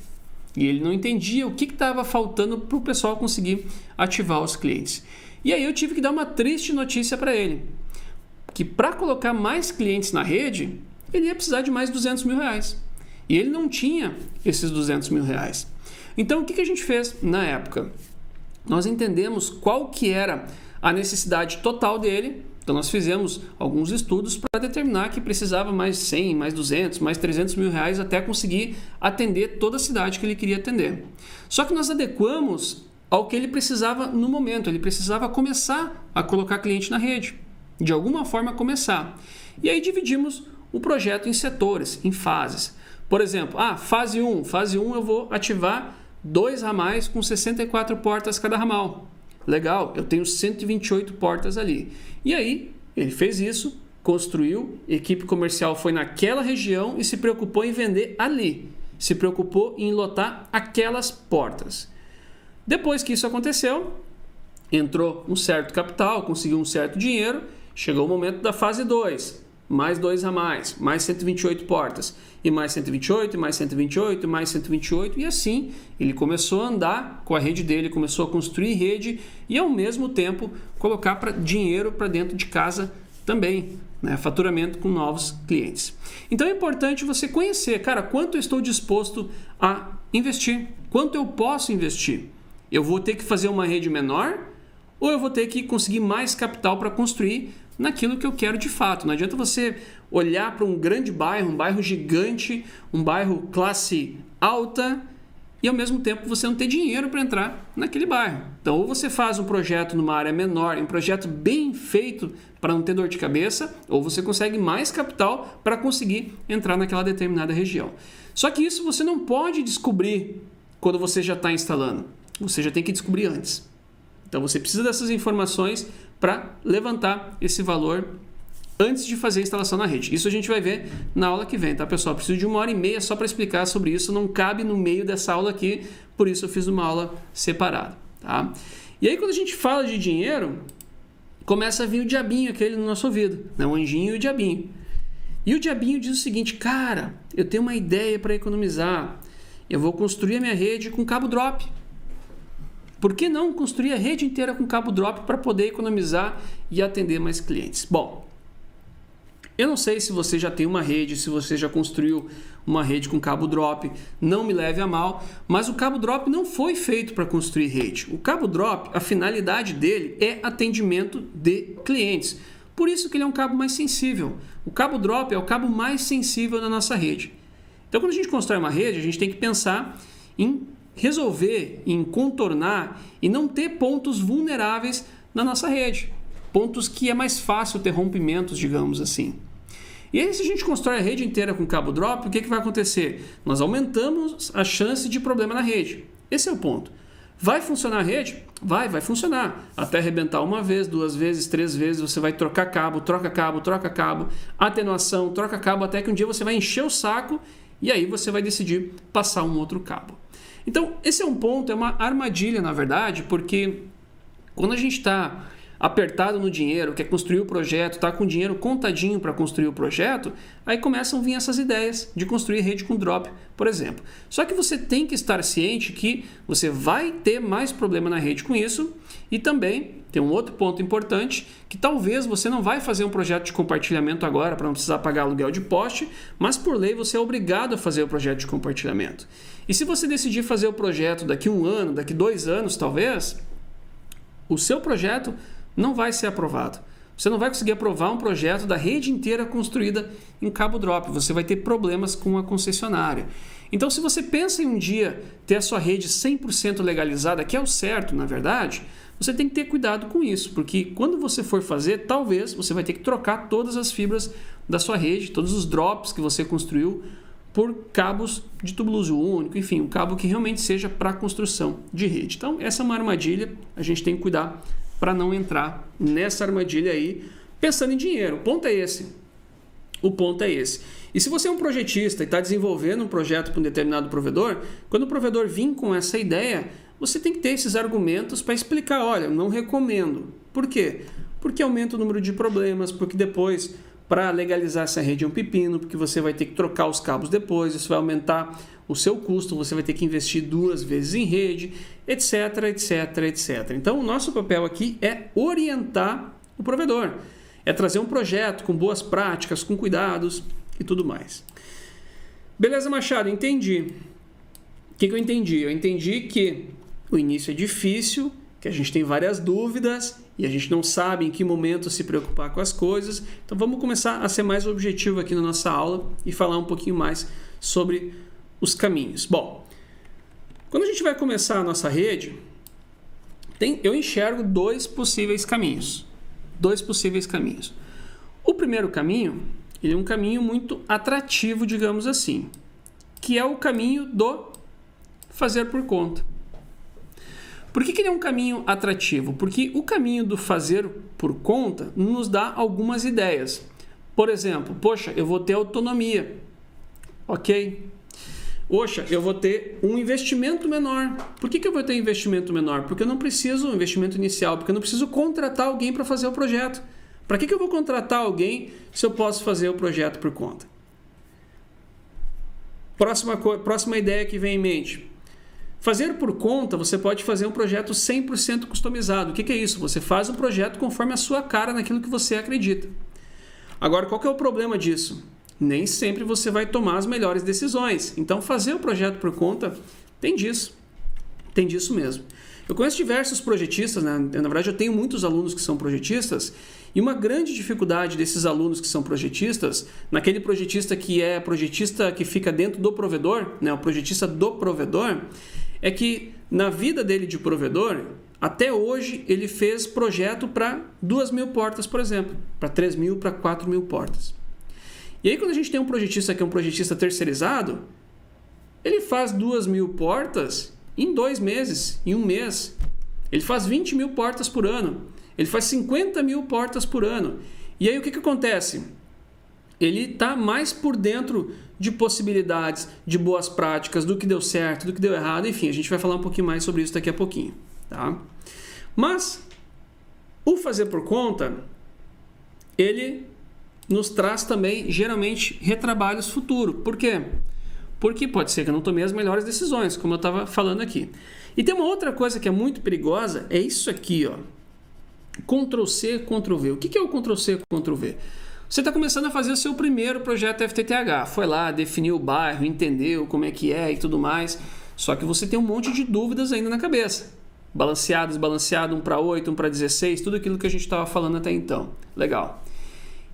E ele não entendia o que estava faltando para o pessoal conseguir ativar os clientes. E aí eu tive que dar uma triste notícia para ele, que para colocar mais clientes na rede, ele ia precisar de mais 200 mil reais. E ele não tinha esses 200 mil reais. Então o que a gente fez na época? Nós entendemos qual que era a necessidade total dele. Então nós fizemos alguns estudos para determinar que precisava mais 100, mais 200, mais 300 mil reais até conseguir atender toda a cidade que ele queria atender. Só que nós adequamos ao que ele precisava no momento. Ele precisava começar a colocar cliente na rede. De alguma forma começar. E aí dividimos o projeto em setores, em fases. Por exemplo, fase 1. Fase 1 eu vou ativar 2 ramais com 64 portas cada ramal. Legal, eu tenho 128 portas ali. E aí ele fez isso construiu, equipe comercial foi naquela região e se preocupou em vender ali, se preocupou em lotar aquelas portas. Depois que isso aconteceu, entrou um certo capital, conseguiu um certo dinheiro, chegou o momento da fase 2, mais 2 a mais 128 portas, e mais 128, mais 128, mais 128, e assim ele começou a andar com a rede dele, começou a construir rede e ao mesmo tempo colocar dinheiro para dentro de casa também, né? Faturamento com novos clientes. Então é importante você conhecer, cara, quanto eu estou disposto a investir, quanto eu posso investir. Eu vou ter que fazer uma rede menor ou eu vou ter que conseguir mais capital para construir naquilo que eu quero de fato. Não adianta você olhar para um grande bairro, um bairro gigante, um bairro classe alta e ao mesmo tempo você não ter dinheiro para entrar naquele bairro. Então ou você faz um projeto numa área menor, um projeto bem feito para não ter dor de cabeça, ou você consegue mais capital para conseguir entrar naquela determinada região. Só que isso você não pode descobrir quando você já está instalando. Você já tem que descobrir antes. Então você precisa dessas informações para levantar esse valor antes de fazer a instalação na rede. Isso a gente vai ver na aula que vem, tá, pessoal? Preciso de 1h30 só para explicar sobre isso, não cabe no meio dessa aula aqui, por isso eu fiz uma aula separada, tá? E aí quando a gente fala de dinheiro, começa a vir o diabinho aquele no nosso ouvido, né? O anjinho e o diabinho. E o diabinho diz o seguinte: cara, eu tenho uma ideia para economizar, eu vou construir a minha rede com cabo drop. Por que não construir a rede inteira com cabo drop para poder economizar e atender mais clientes? Bom, eu não sei se você já tem uma rede, se você já construiu uma rede com cabo drop, não me leve a mal, mas o cabo drop não foi feito para construir rede. O cabo drop, a finalidade dele é atendimento de clientes. Por isso que ele é um cabo mais sensível. O cabo drop é o cabo mais sensível da nossa rede. Então, quando a gente constrói uma rede, a gente tem que pensar em resolver, em contornar e não ter pontos vulneráveis na nossa rede. Pontos que é mais fácil ter rompimentos, digamos assim. E aí, se a gente constrói a rede inteira com cabo drop, o que vai acontecer? Nós aumentamos a chance de problema na rede. Esse é o ponto. Vai funcionar a rede? Vai funcionar. Até arrebentar uma vez, 2 vezes, 3 vezes, você vai trocar cabo, troca cabo, atenuação, troca cabo, até que um dia você vai encher o saco e aí você vai decidir passar um outro cabo. Então, esse é um ponto, é uma armadilha, na verdade, porque quando a gente está apertado no dinheiro, quer construir o projeto, está com dinheiro contadinho para construir o projeto, aí começam a vir essas ideias de construir rede com drop, por exemplo. Só que você tem que estar ciente que você vai ter mais problema na rede com isso e também tem um outro ponto importante, que talvez você não vai fazer um projeto de compartilhamento agora para não precisar pagar aluguel de poste, mas por lei você é obrigado a fazer o projeto de compartilhamento. E se você decidir fazer o projeto daqui 1 ano, daqui 2 anos talvez, o seu projeto não vai ser aprovado. Você não vai conseguir aprovar um projeto da rede inteira construída em cabo drop. Você vai ter problemas com a concessionária. Então, se você pensa em um dia ter a sua rede 100% legalizada, que é o certo, na verdade, você tem que ter cuidado com isso, porque quando você for fazer, talvez você vai ter que trocar todas as fibras da sua rede, todos os drops que você construiu, por cabos de tubo luso único, enfim, um cabo que realmente seja para construção de rede. Então, essa é uma armadilha, a gente tem que cuidar para não entrar nessa armadilha aí, pensando em dinheiro. O ponto é esse. E se você é um projetista e está desenvolvendo um projeto para um determinado provedor, quando o provedor vir com essa ideia, você tem que ter esses argumentos para explicar, olha, eu não recomendo. Por quê? Porque aumenta o número de problemas, porque depois, para legalizar essa rede é um pepino, porque você vai ter que trocar os cabos depois, isso vai aumentar o seu custo, você vai ter que investir 2 vezes em rede, etc, etc, etc. Então, o nosso papel aqui é orientar o provedor, é trazer um projeto com boas práticas, com cuidados e tudo mais. Beleza, Machado? Entendi. O que eu entendi? Eu entendi que o início é difícil, que a gente tem várias dúvidas e a gente não sabe em que momento se preocupar com as coisas. Então, vamos começar a ser mais objetivo aqui na nossa aula e falar um pouquinho mais sobre os caminhos. Bom, quando a gente vai começar a nossa rede, eu enxergo 2 possíveis caminhos. 2 possíveis caminhos. O primeiro caminho, ele é um caminho muito atrativo, digamos assim, que é o caminho do fazer por conta. Por que ele é um caminho atrativo? Porque o caminho do fazer por conta nos dá algumas ideias. Por exemplo, poxa, eu vou ter autonomia, ok? Poxa, eu vou ter um investimento menor. Por que eu vou ter investimento menor? Porque eu não preciso, um investimento inicial, porque eu não preciso contratar alguém para fazer o projeto. Para que eu vou contratar alguém se eu posso fazer o projeto por conta? Próxima ideia que vem em mente. Fazer por conta, você pode fazer um projeto 100% customizado. O que é isso? Você faz o projeto conforme a sua cara naquilo que você acredita. Agora, qual que é o problema disso? Nem sempre você vai tomar as melhores decisões. Então, fazer o projeto por conta tem disso. Tem disso mesmo. Eu conheço diversos projetistas, né? Na verdade, eu tenho muitos alunos que são projetistas, e uma grande dificuldade desses alunos que são projetistas, naquele projetista que é projetista que fica dentro do provedor, né? O projetista do provedor, é que na vida dele de provedor, até hoje ele fez projeto para 2.000 portas, por exemplo, para 3.000, para 4.000 portas. E aí quando a gente tem um projetista que é um projetista terceirizado, ele faz 2.000 portas em 2 meses, em 1 mês. Ele faz 20.000 portas por ano. Ele faz 50.000 portas por ano. E aí o que acontece? Ele está mais por dentro de possibilidades, de boas práticas, do que deu certo, do que deu errado. Enfim, a gente vai falar um pouquinho mais sobre isso daqui a pouquinho. Tá? Mas o fazer por conta, ele nos traz também, geralmente, retrabalhos futuros. Por quê? Porque pode ser que eu não tomei as melhores decisões, como eu estava falando aqui. E tem uma outra coisa que é muito perigosa, é isso aqui, ó. Ctrl+C, Ctrl+V. O que é o Ctrl+C, Ctrl+V? Você está começando a fazer o seu primeiro projeto FTTH. Foi lá, definiu o bairro, entendeu como é que é e tudo mais. Só que você tem um monte de dúvidas ainda na cabeça. Balanceado, desbalanceado, 1 para 8, 1 para 16, tudo aquilo que a gente estava falando até então. Legal.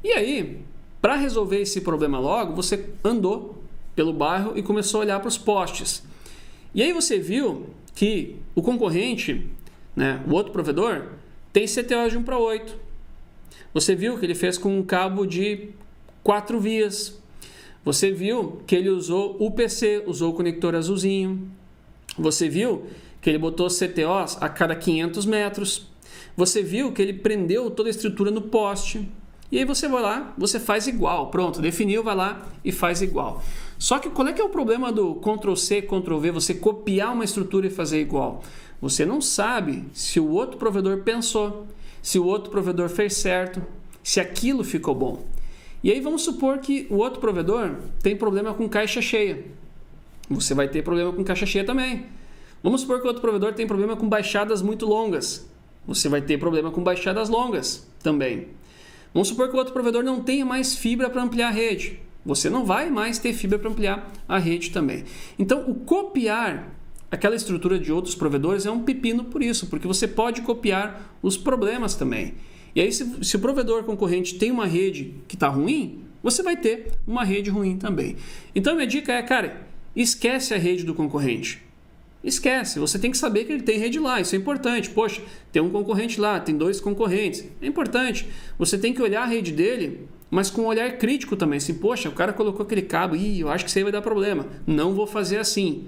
E aí, para resolver esse problema logo, você andou pelo bairro e começou a olhar para os postes. E aí você viu que o concorrente, né, o outro provedor, tem CTO de 1 para 8. Você viu que ele fez com um cabo de 4 vias. Você viu que ele usou UPC, usou o conector azulzinho. Você viu que ele botou CTOs a cada 500 metros. Você viu que ele prendeu toda a estrutura no poste. E aí você vai lá, você faz igual. Pronto, definiu, vai lá e faz igual. Só que qual é que é o problema do Ctrl+C, Ctrl+V, você copiar uma estrutura e fazer igual? Você não sabe se o outro provedor pensou, se o outro provedor fez certo, se aquilo ficou bom. E aí vamos supor que o outro provedor tem problema com caixa cheia. Você vai ter problema com caixa cheia também. Vamos supor que o outro provedor tem problema com baixadas muito longas. Você vai ter problema com baixadas longas também. Vamos supor que o outro provedor não tenha mais fibra para ampliar a rede. Você não vai mais ter fibra para ampliar a rede também. Então, o copiar aquela estrutura de outros provedores é um pepino por isso, porque você pode copiar os problemas também. E aí, se o provedor concorrente tem uma rede que está ruim, você vai ter uma rede ruim também. Então, a minha dica é, cara, esquece a rede do concorrente. Esquece, você tem que saber que ele tem rede lá, isso é importante. Poxa, tem um concorrente lá, tem 2 concorrentes, é importante. Você tem que olhar a rede dele, mas com um olhar crítico também. Assim, poxa, o cara colocou aquele cabo, eu acho que isso aí vai dar problema. Não vou fazer assim.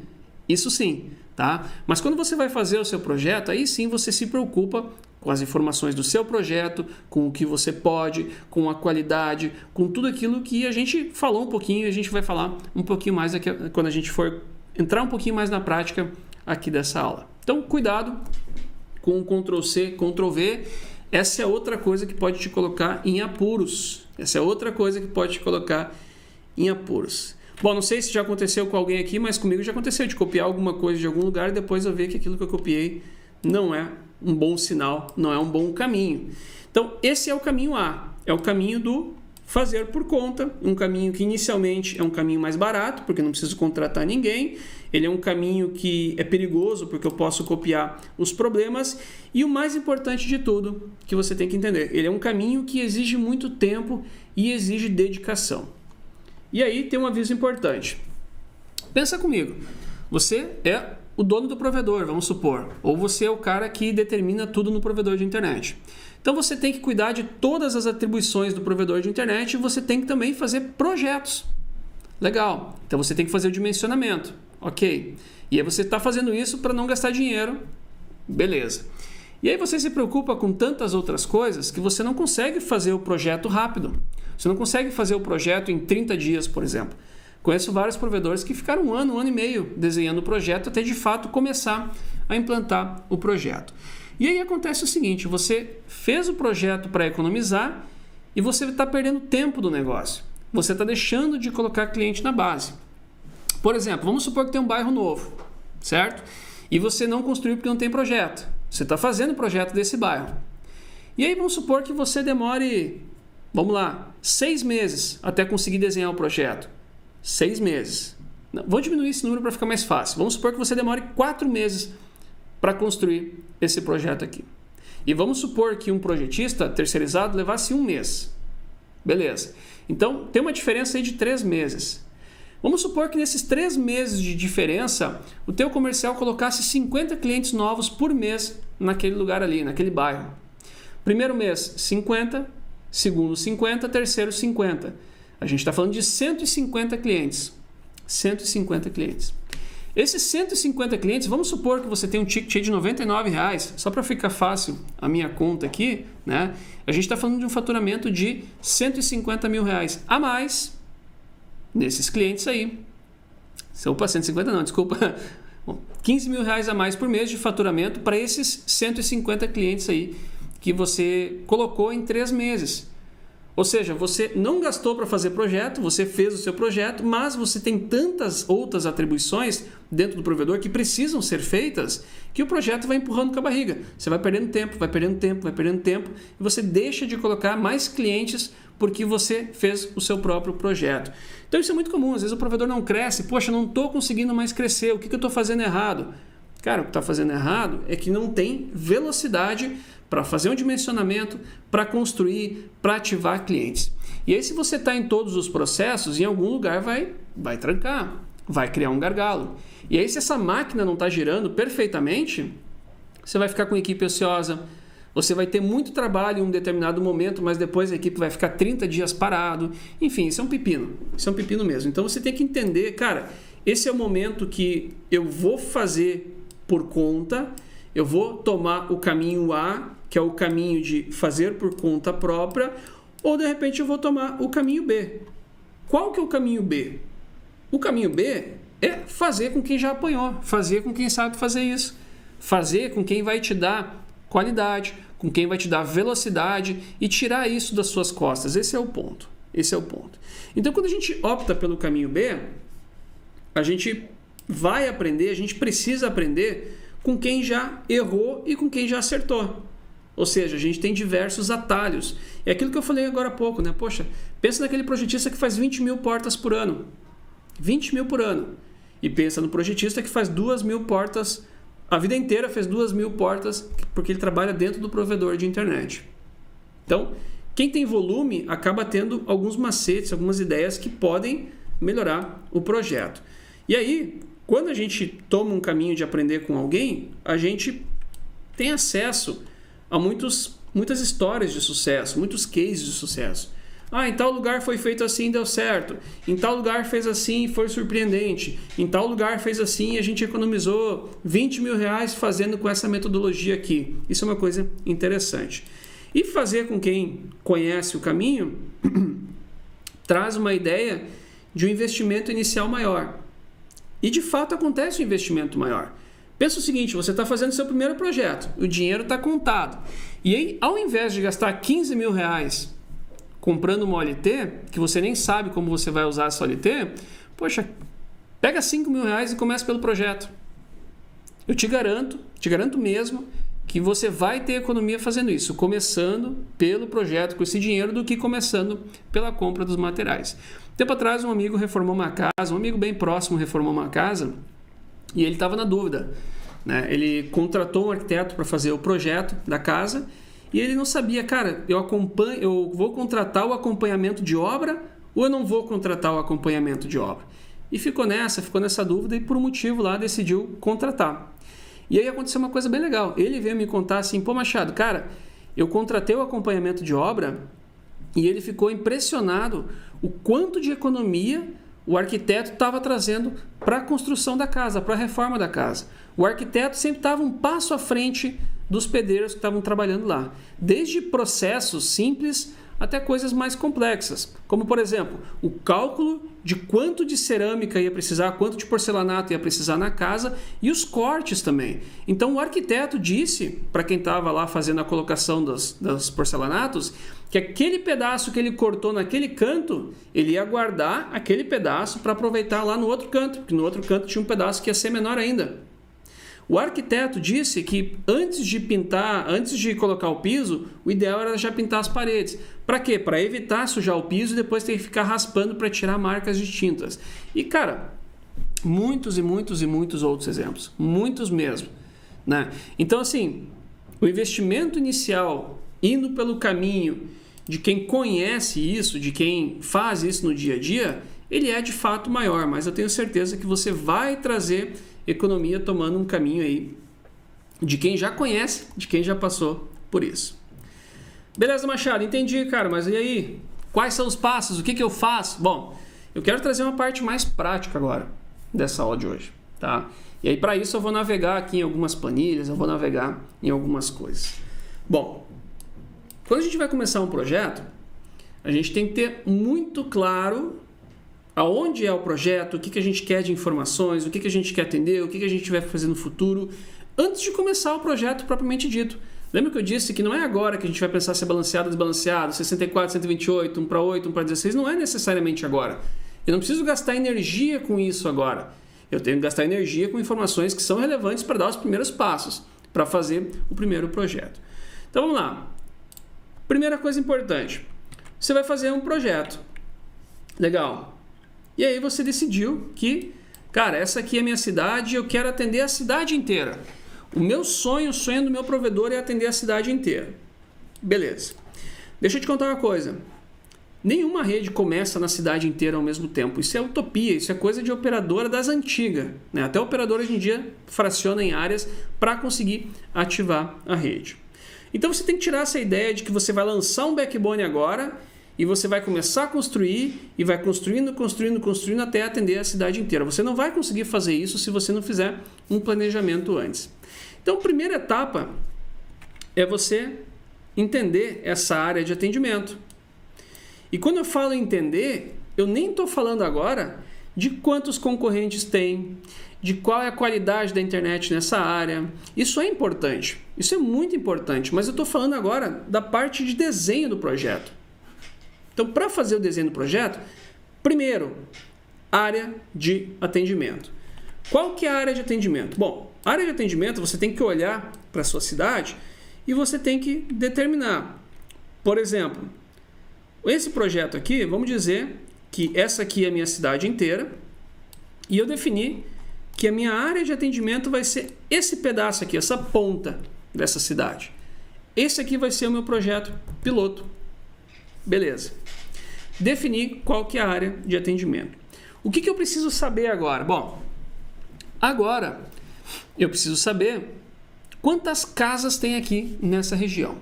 Isso sim, tá? Mas quando você vai fazer o seu projeto, aí sim você se preocupa com as informações do seu projeto, com o que você pode, com a qualidade, com tudo aquilo que a gente falou um pouquinho e a gente vai falar um pouquinho mais aqui, quando a gente for entrar um pouquinho mais na prática aqui dessa aula. Então, cuidado com o Ctrl+C, Ctrl+V. Essa é outra coisa que pode te colocar em apuros. Bom, não sei se já aconteceu com alguém aqui, mas comigo já aconteceu de copiar alguma coisa de algum lugar e depois eu ver que aquilo que eu copiei não é um bom sinal, não é um bom caminho. Então, esse é o caminho A, é o caminho do fazer por conta, um caminho que inicialmente é um caminho mais barato, porque não preciso contratar ninguém, ele é um caminho que é perigoso, porque eu posso copiar os problemas, e o mais importante de tudo, que você tem que entender, ele é um caminho que exige muito tempo e exige dedicação. E aí tem um aviso importante. Pensa comigo, você é o dono do provedor, vamos supor, ou você é o cara que determina tudo no provedor de internet. Então você tem que cuidar de todas as atribuições do provedor de internet e você tem que também fazer projetos. Legal, então você tem que fazer o dimensionamento, ok. E aí você está fazendo isso para não gastar dinheiro, beleza. E aí você se preocupa com tantas outras coisas que você não consegue fazer o projeto rápido. Você não consegue fazer o projeto em 30 dias, por exemplo. Conheço vários provedores que ficaram um ano e meio desenhando o projeto até de fato começar a implantar o projeto. E aí acontece o seguinte, você fez o projeto para economizar e você está perdendo tempo do negócio. Você está deixando de colocar cliente na base. Por exemplo, vamos supor que tem um bairro novo, certo? E você não construiu porque não tem projeto. Você está fazendo o projeto desse bairro. E aí vamos supor que você demore, 6 meses até conseguir desenhar o projeto. 6 meses. Não, vou diminuir esse número para ficar mais fácil. Vamos supor que você demore 4 meses para construir esse projeto aqui. E vamos supor que um projetista terceirizado levasse 1 mês. Beleza. Então, tem uma diferença aí de 3 meses. Vamos supor que nesses 3 meses de diferença, o teu comercial colocasse 50 clientes novos por mês naquele lugar ali, naquele bairro. Primeiro mês, 50. Segundo, 50. Terceiro, 50. A gente está falando de 150 clientes. 150 clientes. Esses 150 clientes, vamos supor que você tem um ticket de R$ 99, só para ficar fácil a minha conta aqui, né? A gente está falando de um faturamento de R$ 150 mil a mais nesses clientes aí. Opa, 150 não, desculpa. Bom, 15 mil reais a mais por mês de faturamento para esses 150 clientes aí que você colocou em 3 meses. Ou seja, você não gastou para fazer projeto, você fez o seu projeto, mas você tem tantas outras atribuições dentro do provedor que precisam ser feitas que o projeto vai empurrando com a barriga. Você vai perdendo tempo, e você deixa de colocar mais clientes porque você fez o seu próprio projeto. Então isso é muito comum, às vezes o provedor não cresce, poxa, não estou conseguindo mais crescer, o que eu estou fazendo errado? Cara, o que está fazendo errado é que não tem velocidade para fazer um dimensionamento, para construir, para ativar clientes. E aí se você está em todos os processos, em algum lugar vai trancar, vai criar um gargalo. E aí se essa máquina não está girando perfeitamente, você vai ficar com equipe ociosa, você vai ter muito trabalho em um determinado momento, mas depois a equipe vai ficar 30 dias parado. Enfim, isso é um pepino. Isso é um pepino mesmo. Então você tem que entender, cara, esse é o momento que eu vou fazer por conta, eu vou tomar o caminho A, que é o caminho de fazer por conta própria, ou de repente eu vou tomar o caminho B. Qual que é o caminho B? O caminho B é fazer com quem já apanhou, fazer com quem sabe fazer isso, fazer com quem vai te dar qualidade, com quem vai te dar velocidade e tirar isso das suas costas. Esse é o ponto. Esse é o ponto. Então, quando a gente opta pelo caminho B, a gente vai aprender, a gente precisa aprender com quem já errou e com quem já acertou. Ou seja, a gente tem diversos atalhos. É aquilo que eu falei agora há pouco, né? Poxa, pensa naquele projetista que faz 20 mil portas por ano. 20 mil por ano. E pensa no projetista que faz 2 mil portas, a vida inteira fez 2 mil portas, porque ele trabalha dentro do provedor de internet. Então, quem tem volume acaba tendo alguns macetes, algumas ideias que podem melhorar o projeto. E aí, quando a gente toma um caminho de aprender com alguém, a gente tem acesso a muitas histórias de sucesso, muitos cases de sucesso. Em tal lugar foi feito assim e deu certo. Em tal lugar fez assim e foi surpreendente. Em tal lugar fez assim e a gente economizou 20 mil reais fazendo com essa metodologia aqui. Isso é uma coisa interessante. E fazer com quem conhece o caminho traz uma ideia de um investimento inicial maior. E de fato acontece um investimento maior. Pensa o seguinte, você está fazendo seu primeiro projeto, o dinheiro está contado. E aí, ao invés de gastar 15 mil reais comprando uma OLT, que você nem sabe como você vai usar essa OLT, poxa, pega 5 mil reais e começa pelo projeto. Eu te garanto mesmo que você vai ter economia fazendo isso, começando pelo projeto com esse dinheiro do que começando pela compra dos materiais. Tempo atrás um amigo reformou uma casa, um amigo bem próximo reformou uma casa e ele estava na dúvida, né? Ele contratou um arquiteto para fazer o projeto da casa e ele não sabia, cara, eu vou contratar o acompanhamento de obra ou eu não vou contratar o acompanhamento de obra? E ficou nessa dúvida e por um motivo lá decidiu contratar. E aí aconteceu uma coisa bem legal. Ele veio me contar assim, pô Machado, cara, eu contratei o acompanhamento de obra e ele ficou impressionado o quanto de economia o arquiteto estava trazendo para a construção da casa, para a reforma da casa. O arquiteto sempre estava um passo à frente dos pedreiros que estavam trabalhando lá. Desde processos simples até coisas mais complexas, como por exemplo, o cálculo de quanto de cerâmica ia precisar, quanto de porcelanato ia precisar na casa e os cortes também. Então o arquiteto disse, para quem estava lá fazendo a colocação dos porcelanatos, que aquele pedaço que ele cortou naquele canto, ele ia guardar aquele pedaço para aproveitar lá no outro canto, porque no outro canto tinha um pedaço que ia ser menor ainda. O arquiteto disse que antes de pintar, antes de colocar o piso, o ideal era já pintar as paredes. Para quê? Para evitar sujar o piso e depois ter que ficar raspando para tirar marcas distintas. E cara, muitos e muitos e muitos outros exemplos. Muitos mesmo, né? Então assim, o investimento inicial indo pelo caminho de quem conhece isso, de quem faz isso no dia a dia, ele é de fato maior, mas eu tenho certeza que você vai trazer economia tomando um caminho aí de quem já conhece, de quem já passou por isso. Beleza, Machado? Entendi, cara, mas e aí? Quais são os passos? O que eu faço? Bom, eu quero trazer uma parte mais prática agora dessa aula de hoje, tá? E aí para isso eu vou navegar aqui em algumas planilhas, eu vou navegar em algumas coisas. Bom, quando a gente vai começar um projeto, a gente tem que ter muito claro aonde é o projeto, o que a gente quer de informações, o que a gente quer atender, o que a gente vai fazer no futuro, antes de começar o projeto propriamente dito. Lembra que eu disse que não é agora que a gente vai pensar se é balanceado ou desbalanceado, 64, 128, 1 para 8, 1 para 16, não é necessariamente agora. Eu não preciso gastar energia com isso agora. Eu tenho que gastar energia com informações que são relevantes para dar os primeiros passos, para fazer o primeiro projeto. Então vamos lá. Primeira coisa importante, você vai fazer um projeto. Legal. E aí você decidiu que, cara, essa aqui é a minha cidade e eu quero atender a cidade inteira. O meu sonho, o sonho do meu provedor é atender a cidade inteira. Beleza. Deixa eu te contar uma coisa. Nenhuma rede começa na cidade inteira ao mesmo tempo. Isso é utopia, isso é coisa de operadora das antigas, né? Até operadora hoje em dia fraciona em áreas para conseguir ativar a rede. Então você tem que tirar essa ideia de que você vai lançar um backbone agora e você vai começar a construir e vai construindo até atender a cidade inteira. Você não vai conseguir fazer isso se você não fizer um planejamento antes. Então, a primeira etapa é você entender essa área de atendimento. E quando eu falo entender, eu nem estou falando agora de quantos concorrentes tem, de qual é a qualidade da internet nessa área. Isso é importante, isso é muito importante, mas eu estou falando agora da parte de desenho do projeto. Então, para fazer o desenho do projeto, primeiro, área de atendimento. Qual que é a área de atendimento? Bom, a área de atendimento você tem que olhar para a sua cidade e você tem que determinar. Por exemplo, esse projeto aqui, vamos dizer que essa aqui é a minha cidade inteira e eu defini que a minha área de atendimento vai ser esse pedaço aqui, essa ponta dessa cidade. Esse aqui vai ser o meu projeto piloto. Beleza. Definir qual que é a área de atendimento. O que eu preciso saber agora? Bom, agora eu preciso saber quantas casas tem aqui nessa região.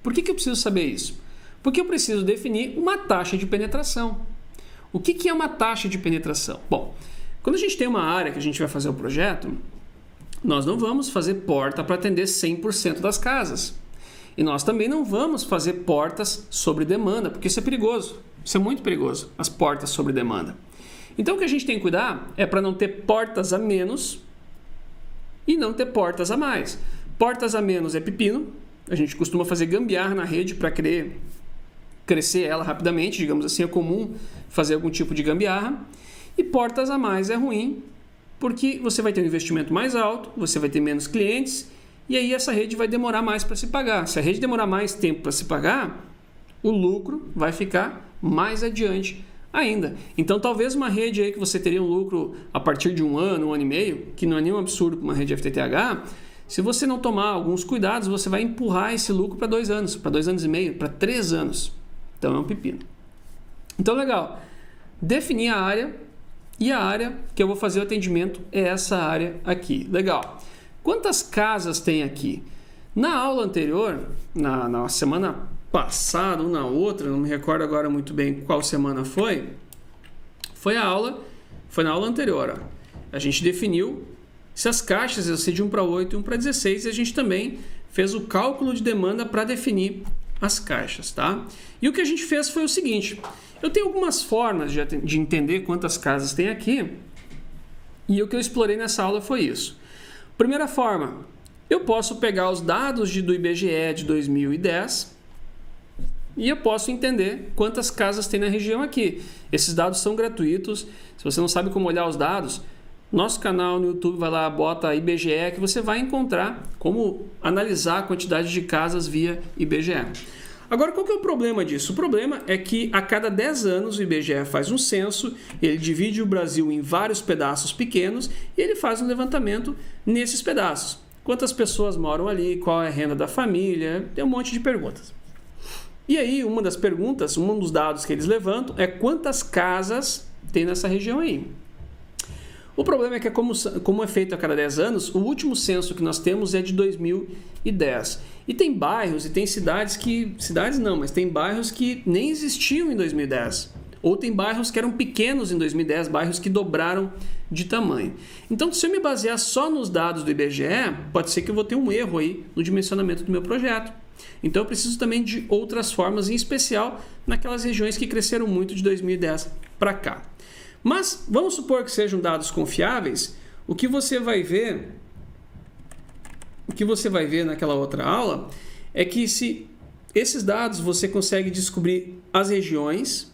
Por que eu preciso saber isso? Porque eu preciso definir uma taxa de penetração. O que é uma taxa de penetração? Bom, quando a gente tem uma área que a gente vai fazer o projeto, nós não vamos fazer porta para atender 100% das casas. E nós também não vamos fazer portas sobre demanda, porque isso é perigoso. Isso é muito perigoso, as portas sobre demanda. Então o que a gente tem que cuidar é para não ter portas a menos e não ter portas a mais. Portas a menos é pepino. A gente costuma fazer gambiarra na rede para crescer ela rapidamente, digamos assim, é comum fazer algum tipo de gambiarra. E portas a mais é ruim, porque você vai ter um investimento mais alto, você vai ter menos clientes, e aí essa rede vai demorar mais para se pagar. Se a rede demorar mais tempo para se pagar, o lucro vai ficar mais adiante ainda. Então talvez uma rede aí que você teria um lucro a partir de um ano e meio, que não é nenhum absurdo para uma rede FTTH, se você não tomar alguns cuidados, você vai empurrar esse lucro para 2 anos, para 2 anos e meio, para 3 anos. Então é um pepino. Então legal, definir a área, e a área que eu vou fazer o atendimento é essa área aqui. Legal. Quantas casas tem aqui? Na aula anterior, na semana passada ou na outra, não me recordo agora muito bem qual semana foi na aula anterior. Ó. A gente definiu se as caixas iam ser de 1 para 8 e 1 para 16 e a gente também fez o cálculo de demanda para definir as caixas, tá? E o que a gente fez foi o seguinte, eu tenho algumas formas de entender quantas casas tem aqui, e o que eu explorei nessa aula foi isso. Primeira forma, eu posso pegar os dados do IBGE de 2010 e eu posso entender quantas casas tem na região aqui. Esses dados são gratuitos. Se você não sabe como olhar os dados, nosso canal no YouTube, vai lá, bota IBGE, que você vai encontrar como analisar a quantidade de casas via IBGE. Agora, qual que é o problema disso? O problema é que a cada 10 anos o IBGE faz um censo, ele divide o Brasil em vários pedaços pequenos e ele faz um levantamento nesses pedaços. Quantas pessoas moram ali, qual é a renda da família, tem um monte de perguntas. E aí, uma das perguntas, um dos dados que eles levantam é quantas casas tem nessa região aí. O problema é que, como é feito a cada 10 anos, o último censo que nós temos é de 2010. E tem bairros e tem cidades que... Cidades não, mas tem bairros que nem existiam em 2010. Ou tem bairros que eram pequenos em 2010, bairros que dobraram de tamanho. Então, se eu me basear só nos dados do IBGE, pode ser que eu vou ter um erro aí no dimensionamento do meu projeto. Então, eu preciso também de outras formas, em especial naquelas regiões que cresceram muito de 2010 para cá. Mas, vamos supor que sejam dados confiáveis, o que você vai ver naquela outra aula é que se esses dados você consegue descobrir as regiões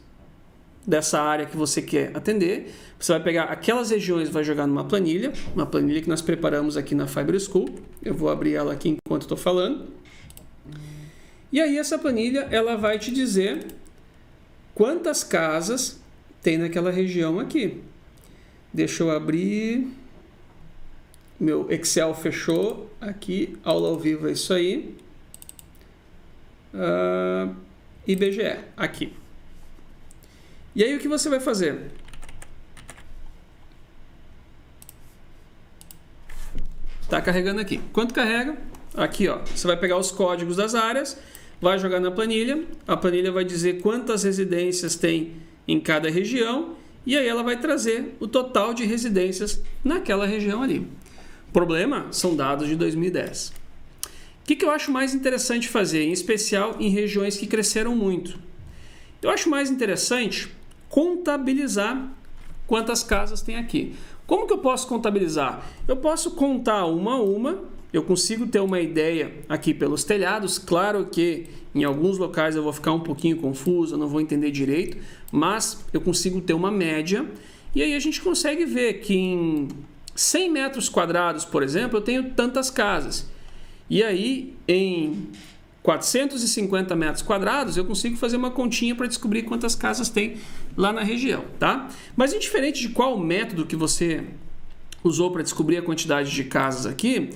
dessa área que você quer atender, você vai pegar aquelas regiões e vai jogar numa planilha, uma planilha que nós preparamos aqui na Fiber School. Eu vou abrir ela aqui enquanto estou falando. E aí essa planilha ela vai te dizer quantas casas tem naquela região aqui. Deixa eu abrir. Meu Excel fechou. Aqui, aula ao vivo é isso aí. IBGE, aqui. E aí o que você vai fazer? Está carregando aqui. Quanto carrega? Aqui, ó. Você vai pegar os códigos das áreas, vai jogar na planilha. A planilha vai dizer quantas residências tem em cada região, e aí ela vai trazer o total de residências naquela região ali. O problema são dados de 2010. O que eu acho mais interessante fazer, em especial em regiões que cresceram muito? Eu acho mais interessante contabilizar quantas casas tem aqui. Como que eu posso contabilizar? Eu posso contar uma a uma, eu consigo ter uma ideia aqui pelos telhados. Claro que em alguns locais eu vou ficar um pouquinho confuso, eu não vou entender direito, mas eu consigo ter uma média. E aí a gente consegue ver que em 100 metros quadrados, por exemplo, eu tenho tantas casas. E aí em 450 metros quadrados eu consigo fazer uma continha para descobrir quantas casas tem lá na região, tá? Mas indiferente de qual método que você usou para descobrir a quantidade de casas aqui,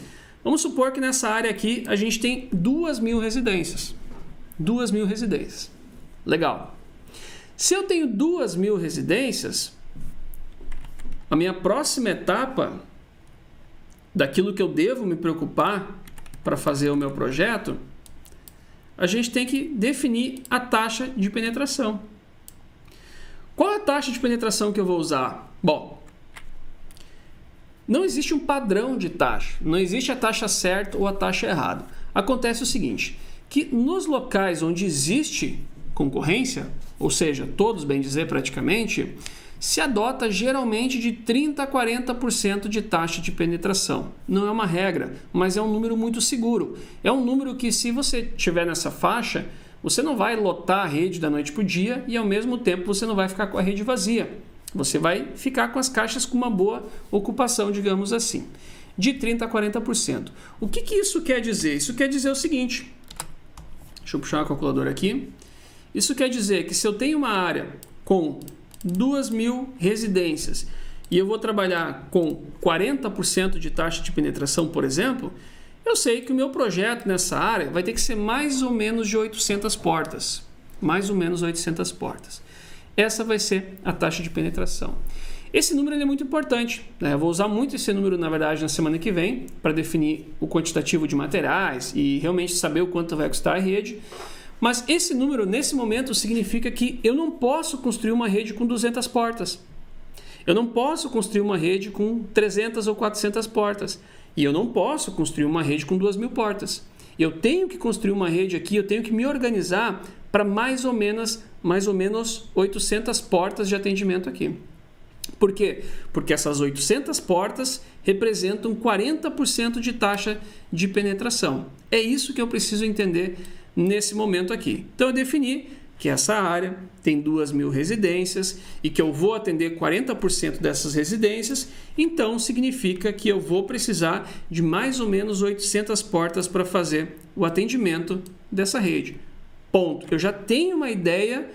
vamos supor que nessa área aqui a gente tem 2.000 residências. 2.000 residências. Legal. Se eu tenho 2.000 residências, a minha próxima etapa daquilo que eu devo me preocupar para fazer o meu projeto, a gente tem que definir a taxa de penetração. Qual é a taxa de penetração que eu vou usar? Bom, não existe um padrão de taxa, não existe a taxa certa ou a taxa errada. Acontece o seguinte, que nos locais onde existe concorrência, ou seja, todos bem dizer praticamente, se adota geralmente de 30% a 40% de taxa de penetração. Não é uma regra, mas é um número muito seguro. É um número que, se você estiver nessa faixa, você não vai lotar a rede da noite para o dia e, ao mesmo tempo, você não vai ficar com a rede vazia. Você vai ficar com as caixas com uma boa ocupação, digamos assim, de 30% a 40%. O que isso quer dizer? Isso quer dizer o seguinte, deixa eu puxar uma calculadora aqui. Isso quer dizer que se eu tenho uma área com 2.000 residências e eu vou trabalhar com 40% de taxa de penetração, por exemplo, eu sei que o meu projeto nessa área vai ter que ser mais ou menos de 800 portas. Mais ou menos 800 portas. Essa vai ser a taxa de penetração. Esse número ele é muito importante, né? Eu vou usar muito esse número, na verdade, na semana que vem, para definir o quantitativo de materiais e realmente saber o quanto vai custar a rede. Mas esse número, nesse momento, significa que eu não posso construir uma rede com 200 portas. Eu não posso construir uma rede com 300 ou 400 portas. E eu não posso construir uma rede com 2.000 portas. Eu tenho que construir uma rede aqui, eu tenho que me organizar para mais ou menos 800 portas de atendimento aqui. Por quê? Porque essas 800 portas representam 40% de taxa de penetração. É isso que eu preciso entender nesse momento aqui. Então eu defini que essa área tem 2.000 residências e que eu vou atender 40% dessas residências, então significa que eu vou precisar de mais ou menos 800 portas para fazer o atendimento dessa rede. Ponto. Eu já tenho uma ideia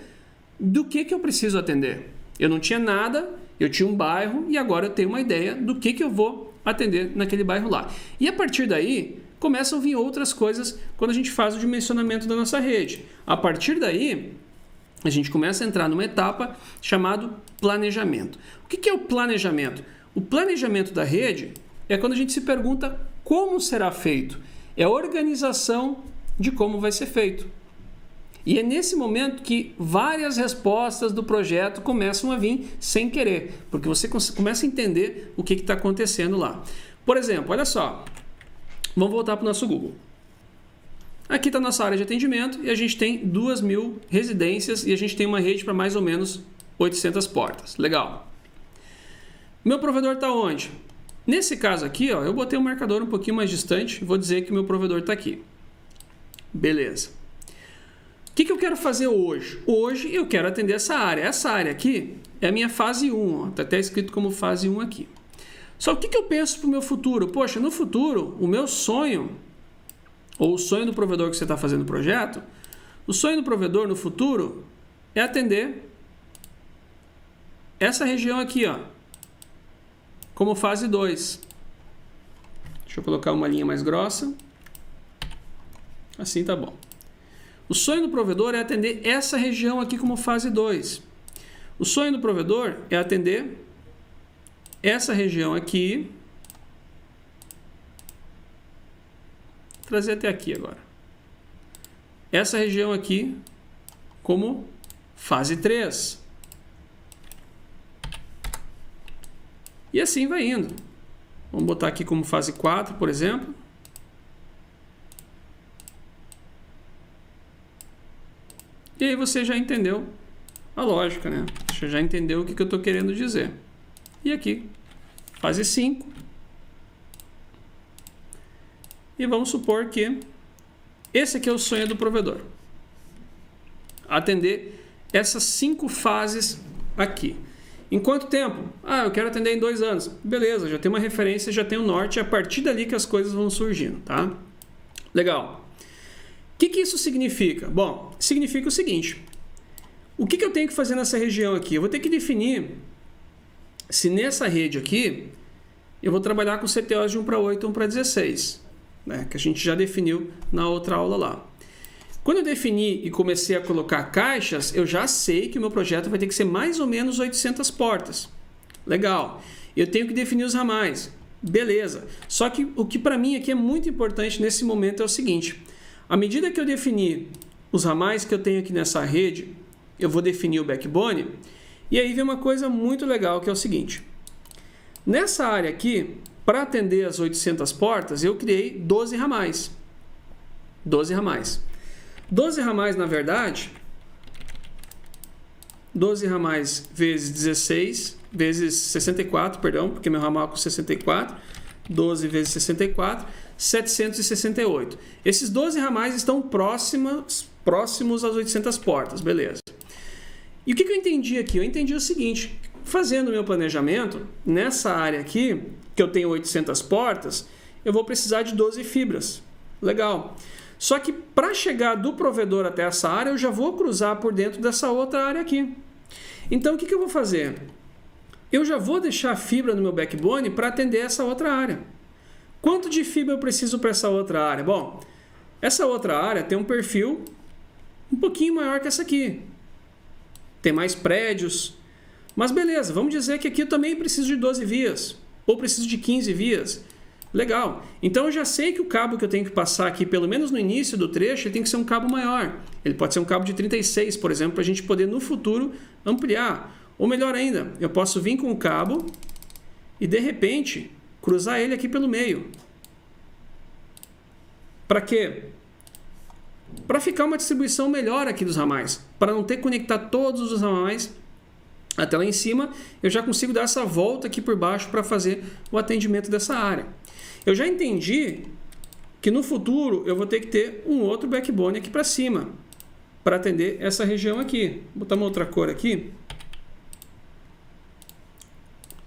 do que eu preciso atender. Eu não tinha nada, eu tinha um bairro e agora eu tenho uma ideia do que eu vou atender naquele bairro lá. E a partir daí, começam a vir outras coisas quando a gente faz o dimensionamento da nossa rede. A partir daí, a gente começa a entrar numa etapa chamada planejamento. O que é o planejamento? O planejamento da rede é quando a gente se pergunta como será feito. É a organização de como vai ser feito. E é nesse momento que várias respostas do projeto começam a vir sem querer, porque você começa a entender o que está acontecendo lá. Por exemplo, olha só, vamos voltar para o nosso Google. Aqui está a nossa área de atendimento e a gente tem 2.000 residências e a gente tem uma rede para mais ou menos 800 portas. Legal. Meu provedor está onde? Nesse caso aqui, ó, eu botei um marcador um pouquinho mais distante e vou dizer que o meu provedor está aqui. Beleza. O que eu quero fazer hoje? Hoje eu quero atender essa área. Essa área aqui é a minha fase 1. Está até escrito como fase 1 aqui. Só o que eu penso para o meu futuro? Poxa, no futuro, o meu sonho, ou o sonho do provedor que você está fazendo o projeto, o sonho do provedor no futuro é atender essa região aqui, ó, como fase 2. Deixa eu colocar uma linha mais grossa. Assim tá bom. O sonho do provedor é atender essa região aqui como fase 2. O sonho do provedor é atender essa região aqui. Vou trazer até aqui agora. Essa região aqui como fase 3. E assim vai indo. Vamos botar aqui como fase 4, por exemplo. E aí você já entendeu a lógica, né? Você já entendeu o que eu estou querendo dizer. E aqui, fase 5. E vamos supor que esse aqui é o sonho do provedor. Atender essas 5 fases aqui. Em quanto tempo? Ah, eu quero atender em 2 anos. Beleza, já tem uma referência, já tem um norte. É a partir dali que as coisas vão surgindo, tá? Legal. O que isso significa? Bom, significa o seguinte. O que eu tenho que fazer nessa região aqui? Eu vou ter que definir se nessa rede aqui eu vou trabalhar com CTOs de 1 para 8 ou 1 para 16, né? Que a gente já definiu na outra aula lá. Quando eu defini e comecei a colocar caixas, eu já sei que o meu projeto vai ter que ser mais ou menos 800 portas. Legal. Eu tenho que definir os ramais. Beleza. Só que o que para mim aqui é muito importante nesse momento é o seguinte. À medida que eu definir os ramais que eu tenho aqui nessa rede, eu vou definir o backbone. E aí vem uma coisa muito legal que é o seguinte. Nessa área aqui, para atender as 800 portas, eu criei 12 ramais. 12 ramais. 12 ramais, na verdade, 12 ramais vezes 16, vezes 64, perdão, porque meu ramal é com 64, 12 vezes 64, 768. Esses 12 ramais estão próximos às 800 portas, beleza. E o que eu entendi aqui? Eu entendi o seguinte, fazendo o meu planejamento, nessa área aqui, que eu tenho 800 portas, eu vou precisar de 12 fibras. Legal. Só que para chegar do provedor até essa área, eu já vou cruzar por dentro dessa outra área aqui. Então, o que eu vou fazer? Eu já vou deixar a fibra no meu backbone para atender essa outra área. Quanto de fibra eu preciso para essa outra área? Bom, essa outra área tem um perfil um pouquinho maior que essa aqui. Tem mais prédios. Mas beleza, vamos dizer que aqui eu também preciso de 12 vias. Ou preciso de 15 vias. Legal. Então eu já sei que o cabo que eu tenho que passar aqui, pelo menos no início do trecho, ele tem que ser um cabo maior. Ele pode ser um cabo de 36, por exemplo, para a gente poder no futuro ampliar. Ou melhor ainda, eu posso vir com o cabo e de repente cruzar ele aqui pelo meio. Para quê? Para ficar uma distribuição melhor aqui dos ramais, para não ter que conectar todos os ramais até lá em cima, eu já consigo dar essa volta aqui por baixo para fazer o atendimento dessa área. Eu já entendi que no futuro eu vou ter que ter um outro backbone aqui para cima, para atender essa região aqui. Vou botar uma outra cor aqui.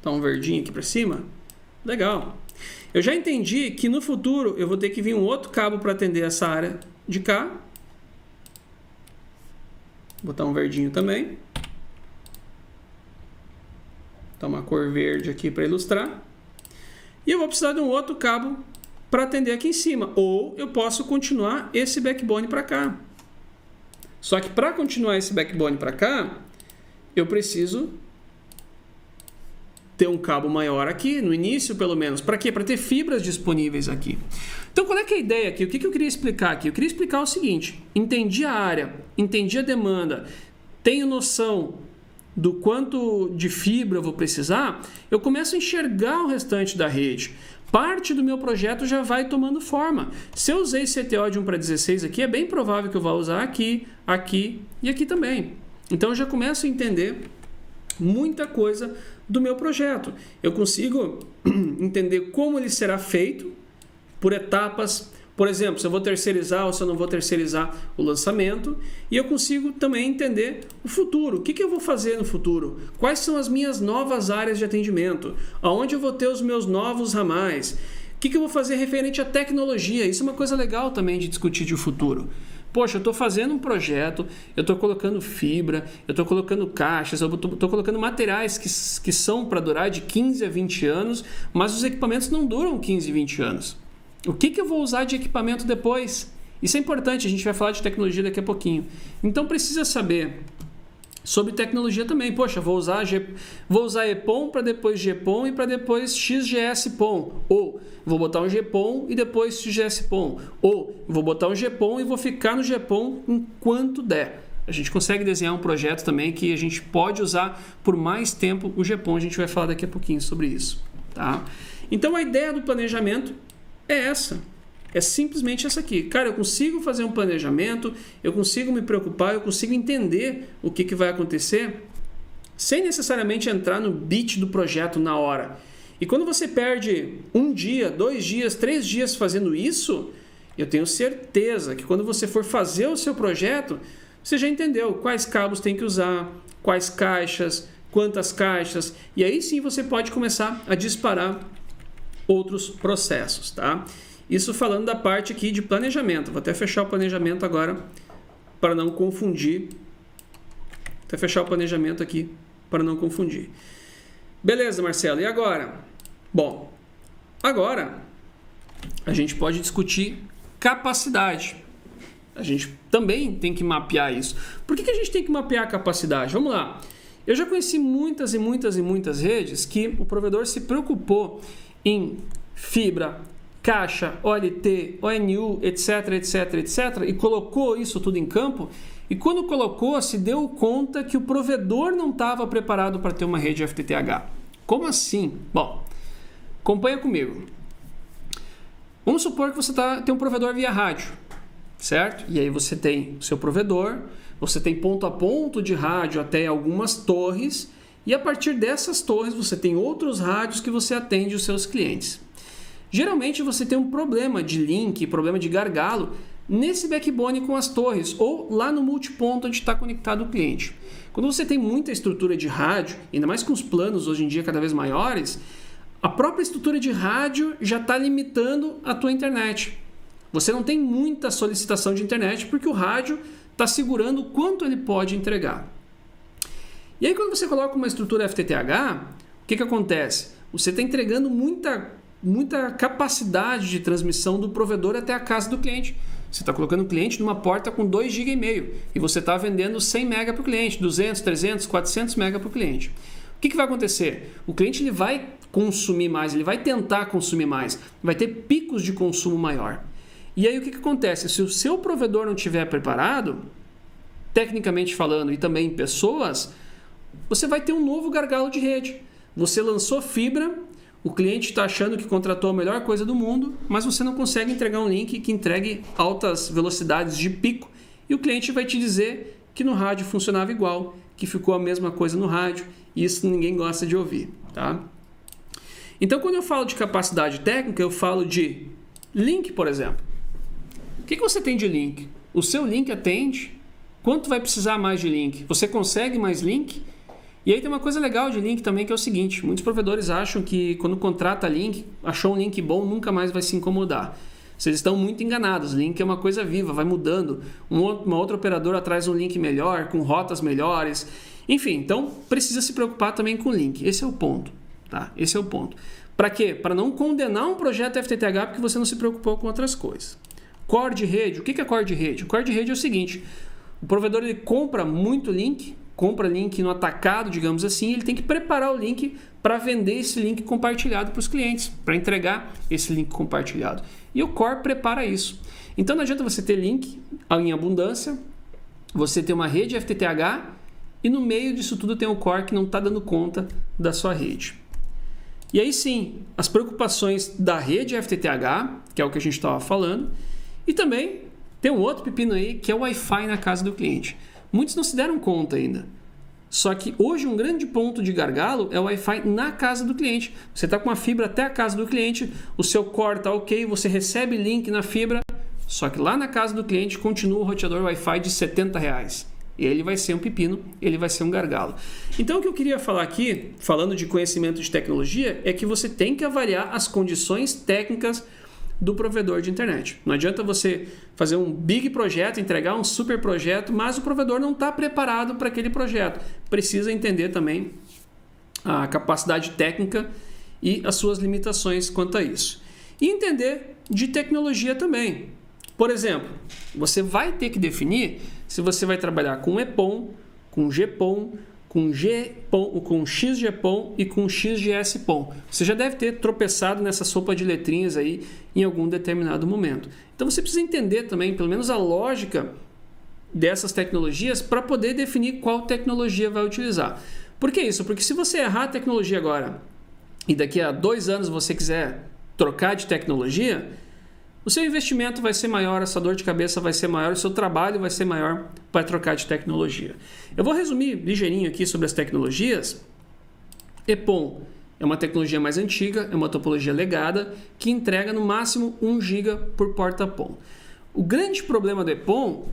Tá um verdinho aqui para cima. Legal. Eu já entendi que no futuro eu vou ter que vir um outro cabo para atender essa área de cá. Vou botar um verdinho também. Tá uma cor verde aqui para ilustrar. E eu vou precisar de um outro cabo para atender aqui em cima. Ou eu posso continuar esse backbone para cá. Só que para continuar esse backbone para cá, eu preciso ter um cabo maior aqui, no início pelo menos. Para quê? Para ter fibras disponíveis aqui. Então, qual é que é a ideia aqui? O que eu queria explicar aqui? Eu queria explicar o seguinte. Entendi a área, entendi a demanda, tenho noção do quanto de fibra eu vou precisar, eu começo a enxergar o restante da rede. Parte do meu projeto já vai tomando forma. Se eu usei CTO de 1 para 16 aqui, é bem provável que eu vá usar aqui, aqui e aqui também. Então eu já começo a entender muita coisa do meu projeto. Eu consigo entender como ele será feito por etapas. Por exemplo, se eu vou terceirizar ou se eu não vou terceirizar o lançamento. E eu consigo também entender o futuro. O que eu vou fazer no futuro? Quais são as minhas novas áreas de atendimento? Aonde eu vou ter os meus novos ramais? O que eu vou fazer referente à tecnologia? Isso é uma coisa legal também de discutir de futuro. Poxa, eu estou fazendo um projeto, eu estou colocando fibra, eu estou colocando caixas, eu estou colocando materiais que são para durar de 15 a 20 anos, mas os equipamentos não duram 15, 20 anos. O que eu vou usar de equipamento depois? Isso é importante, a gente vai falar de tecnologia daqui a pouquinho. Então precisa saber sobre tecnologia também. Poxa, vou usar EPON para depois GPON e para depois XGS-PON. Ou vou botar um GPON e depois XGS-PON. Ou vou botar um GPON e vou ficar no GPON enquanto der. A gente consegue desenhar um projeto também que a gente pode usar por mais tempo o GPON. A gente vai falar daqui a pouquinho sobre isso. Tá? Então a ideia do planejamento é essa. É simplesmente essa aqui. Cara, eu consigo fazer um planejamento, eu consigo me preocupar, eu consigo entender o que vai acontecer sem necessariamente entrar no beat do projeto na hora. E quando você perde 1 dia, 2 dias, 3 dias fazendo isso, eu tenho certeza que quando você for fazer o seu projeto, você já entendeu quais cabos tem que usar, quais caixas, quantas caixas, e aí sim você pode começar a disparar outros processos, tá? Isso falando da parte aqui de planejamento. Vou até fechar o planejamento agora para não confundir. Até fechar o planejamento aqui para não confundir. Beleza, Marcelo. E agora? Bom, agora a gente pode discutir capacidade. A gente também tem que mapear isso. Por que a gente tem que mapear a capacidade? Vamos lá. Eu já conheci muitas redes que o provedor se preocupou em fibra, caixa, OLT, ONU, etc, e colocou isso tudo em campo, e quando colocou, se deu conta que o provedor não estava preparado para ter uma rede FTTH. Como assim? Bom, acompanha comigo. Vamos supor que você tem um provedor via rádio, certo? E aí você tem o seu provedor, você tem ponto a ponto de rádio até algumas torres, e a partir dessas torres você tem outros rádios que você atende os seus clientes. Geralmente você tem um problema de link, problema de gargalo nesse backbone com as torres ou lá no multiponto onde está conectado o cliente. Quando você tem muita estrutura de rádio, ainda mais com os planos hoje em dia cada vez maiores, a própria estrutura de rádio já está limitando a tua internet. Você não tem muita solicitação de internet porque o rádio está segurando o quanto ele pode entregar. E aí quando você coloca uma estrutura FTTH, o que acontece? Você está entregando muita capacidade de transmissão do provedor até a casa do cliente. Você está colocando o cliente numa porta com 2,5 GB e você está vendendo 100 MB para o cliente, 200, 300, 400 MB para o cliente. O que vai acontecer? O cliente ele vai consumir mais, ele vai tentar consumir mais, vai ter picos de consumo maior. E aí o que acontece? Se o seu provedor não estiver preparado, tecnicamente falando e também em pessoas, você vai ter um novo gargalo de rede. Você lançou fibra, o cliente está achando que contratou a melhor coisa do mundo, mas você não consegue entregar um link que entregue altas velocidades de pico e o cliente vai te dizer que no rádio funcionava igual, que ficou a mesma coisa no rádio e isso ninguém gosta de ouvir, tá? Então, quando eu falo de capacidade técnica, eu falo de link, por exemplo. O que você tem de link? O seu link atende? Quanto vai precisar mais de link? Você consegue mais link? E aí tem uma coisa legal de link também, que é o seguinte: muitos provedores acham que quando contrata link, achou um link bom, nunca mais vai se incomodar. Vocês estão muito enganados. Link é uma coisa viva, vai mudando. Uma outra operadora traz um link melhor, com rotas melhores. Enfim, então precisa se preocupar também com link. Esse é o ponto, tá? Esse é o ponto. Para quê? Para não condenar um projeto FTTH porque você não se preocupou com outras coisas. Core de rede. O que é core de rede? O core de rede é o seguinte: o provedor ele compra muito link, compra link no atacado, digamos assim, ele tem que preparar o link para vender esse link compartilhado para os clientes, para entregar esse link compartilhado. E o Core prepara isso. Então não adianta você ter link em abundância, você ter uma rede FTTH e no meio disso tudo tem o Core que não está dando conta da sua rede. E aí sim, as preocupações da rede FTTH, que é o que a gente estava falando, e também tem um outro pepino aí que é o Wi-Fi na casa do cliente. Muitos não se deram conta ainda. Só que hoje um grande ponto de gargalo é o Wi-Fi na casa do cliente. Você está com a fibra até a casa do cliente, o seu core está ok, você recebe link na fibra, só que lá na casa do cliente continua o roteador Wi-Fi de R$70. Ele vai ser um pepino, ele vai ser um gargalo. Então o que eu queria falar aqui, falando de conhecimento de tecnologia, é que você tem que avaliar as condições técnicas do provedor de internet. Não adianta você fazer um big projeto, entregar um super projeto, mas o provedor não está preparado para aquele projeto. Precisa entender também a capacidade técnica e as suas limitações quanto a isso. E entender de tecnologia também. Por exemplo, você vai ter que definir se você vai trabalhar com EPON, com GPON, com XGPON e com XGS-PON. Você já deve ter tropeçado nessa sopa de letrinhas aí em algum determinado momento. Então você precisa entender também, pelo menos a lógica dessas tecnologias para poder definir qual tecnologia vai utilizar. Por que isso? Porque se você errar a tecnologia agora e daqui a 2 anos você quiser trocar de tecnologia, o seu investimento vai ser maior, a sua dor de cabeça vai ser maior, o seu trabalho vai ser maior para trocar de tecnologia. Eu vou resumir ligeirinho aqui sobre as tecnologias. EPON é uma tecnologia mais antiga, é uma topologia legada que entrega no máximo 1 GB por porta PON. O grande problema do EPON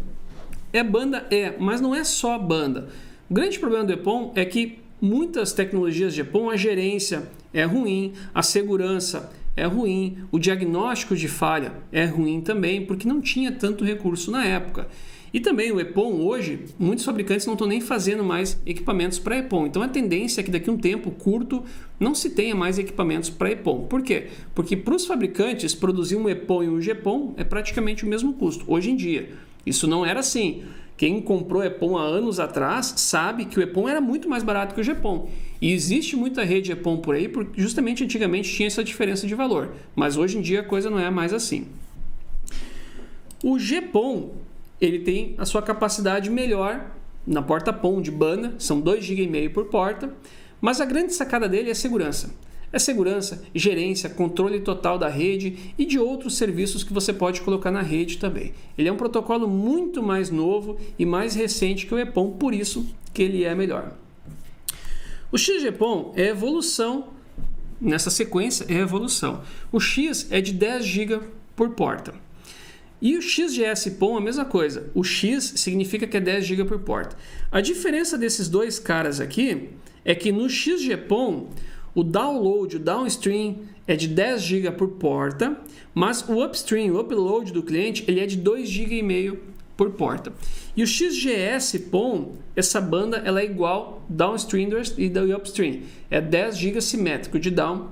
é banda, mas não é só a banda. O grande problema do EPON é que muitas tecnologias de EPON, a gerência é ruim, a segurança é ruim, o diagnóstico de falha é ruim também, porque não tinha tanto recurso na época. E também o EPON hoje, muitos fabricantes não estão nem fazendo mais equipamentos para EPON. Então a tendência é que daqui a um tempo curto não se tenha mais equipamentos para EPON. Por quê? Porque para os fabricantes produzir um EPON e um GPON é praticamente o mesmo custo, hoje em dia. Isso não era assim. Quem comprou EPON há anos atrás sabe que o EPON era muito mais barato que o GPON. E existe muita rede EPON por aí, porque justamente antigamente tinha essa diferença de valor. Mas hoje em dia a coisa não é mais assim. O GPON, ele tem a sua capacidade melhor na porta PON de banda, são 2,5 GB por porta, mas a grande sacada dele é segurança. É segurança, gerência, controle total da rede e de outros serviços que você pode colocar na rede também. Ele é um protocolo muito mais novo e mais recente que o EPON, por isso que ele é melhor. O XGPON é evolução, nessa sequência é evolução. O X é de 10 GB por porta. E o XGS-PON é a mesma coisa. O X significa que é 10 GB por porta. A diferença desses dois caras aqui é que no XGPON o download, o downstream é de 10 GB por porta, mas o upstream, o upload do cliente, ele é de 2,5 GB por porta. E o XGS-PON, essa banda, ela é igual downstream e do upstream. É 10 GB simétrico de down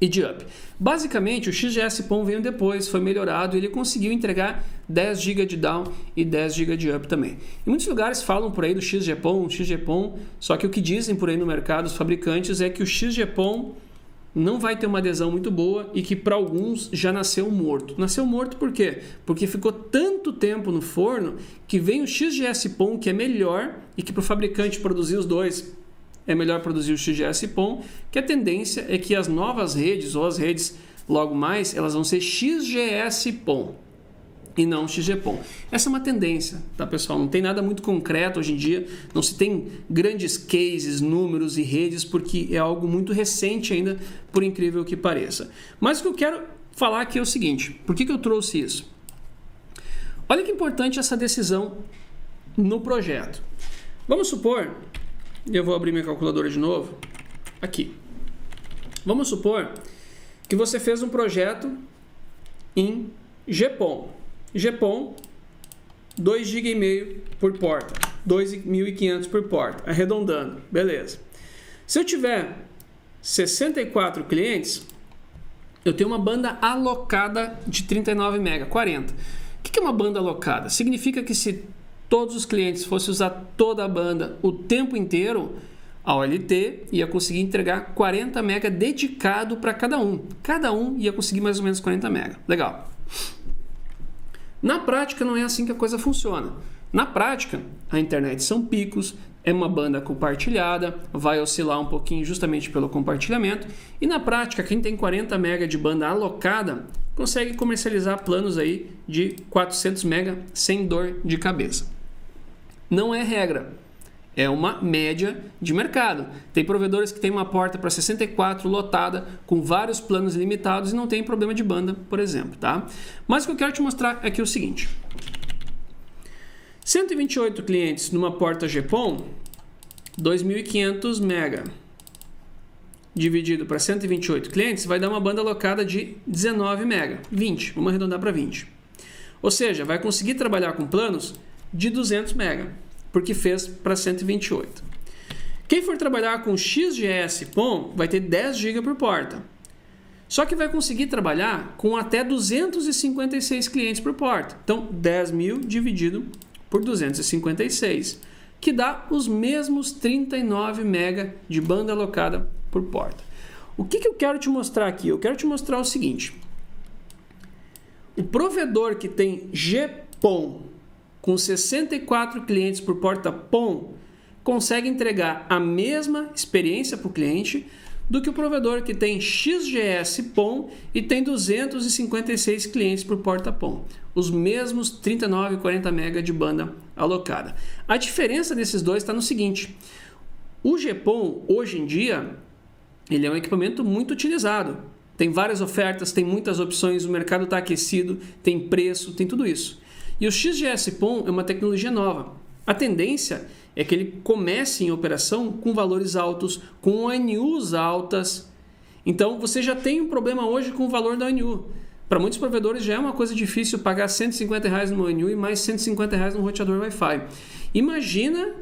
e de up. Basicamente, o XGS-PON veio depois, foi melhorado e ele conseguiu entregar 10 GB de down e 10 GB de up também. Em muitos lugares falam por aí do XGPON, só que o que dizem por aí no mercado, os fabricantes, é que o XGPON não vai ter uma adesão muito boa e que para alguns já nasceu morto. Nasceu morto por quê? Porque ficou tanto tempo no forno que vem o XGS-PON, que é melhor e que para o fabricante produzir os dois é melhor produzir o XGS-PON, que a tendência é que as novas redes, ou as redes logo mais, elas vão ser XGS-PON e não XG-PON. Essa é uma tendência, tá, pessoal? Não tem nada muito concreto hoje em dia, não se tem grandes cases, números e redes, porque é algo muito recente ainda, por incrível que pareça. Mas o que eu quero falar aqui é o seguinte, por que eu trouxe isso? Olha que importante essa decisão no projeto. Vamos supor, eu vou abrir minha calculadora de novo, aqui. Vamos supor que você fez um projeto em GPON. GPON, 2,5 GB por porta, 2.500 por porta, arredondando, beleza. Se eu tiver 64 clientes, eu tenho uma banda alocada de 39 MB, 40. O que é uma banda alocada? Significa que se todos os clientes fossem usar toda a banda o tempo inteiro, a OLT ia conseguir entregar 40 MB dedicado para cada um. Cada um ia conseguir mais ou menos 40 MB. Legal. Na prática, não é assim que a coisa funciona. Na prática, a internet são picos, é uma banda compartilhada, vai oscilar um pouquinho justamente pelo compartilhamento. E na prática, quem tem 40 MB de banda alocada consegue comercializar planos aí de 400 MB sem dor de cabeça. Não é regra, é uma média de mercado. Tem provedores que têm uma porta para 64 lotada, com vários planos limitados e não tem problema de banda, por exemplo, tá? Mas o que eu quero te mostrar aqui é o seguinte. 128 clientes numa porta GPON, 2.500 MB dividido para 128 clientes vai dar uma banda alocada de 19 MB, 20, vamos arredondar para 20. Ou seja, vai conseguir trabalhar com planos de 200 MB, porque fez para 128. Quem for trabalhar com XGS-PON vai ter 10 GB por porta. Só que vai conseguir trabalhar com até 256 clientes por porta. Então, 10.000 dividido por 256, que dá os mesmos 39 MB de banda alocada por porta. O que eu quero te mostrar aqui? Eu quero te mostrar o seguinte. O provedor que tem GPON com 64 clientes por porta PON consegue entregar a mesma experiência para o cliente do que o provedor que tem XGS-PON e tem 256 clientes por porta PON. Os mesmos 39 e 40 MB de banda alocada. A diferença desses dois está no seguinte. O GPON, hoje em dia, ele é um equipamento muito utilizado. Tem várias ofertas, tem muitas opções, o mercado está aquecido, tem preço, tem tudo isso. E o XGS-PON é uma tecnologia nova. A tendência é que ele comece em operação com valores altos, com ONUs altas. Então, você já tem um problema hoje com o valor da ONU. Para muitos provedores já é uma coisa difícil pagar R$150 no ONU e mais R$150 no roteador Wi-Fi. Imagina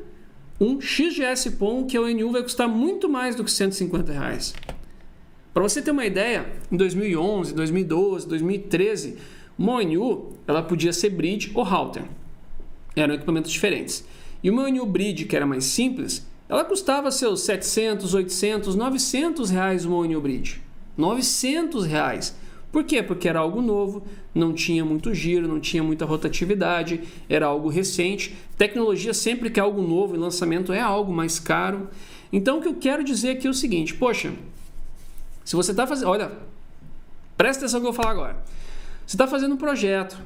um XGS-PON que a ONU vai custar muito mais do que R$150. Para você ter uma ideia, em 2011, 2012, 2013, uma ONU ela podia ser bridge ou router. Eram equipamentos diferentes. E uma ONU bridge, que era mais simples, ela custava seus 700, 800, 900 reais uma ONU bridge. 900 reais. Por quê? Porque era algo novo, não tinha muito giro, não tinha muita rotatividade, era algo recente. Tecnologia, sempre que é algo novo em lançamento, é algo mais caro. Então, o que eu quero dizer aqui é o seguinte, poxa, se você está fazendo... Olha, presta atenção no que eu vou falar agora. Você está fazendo um projeto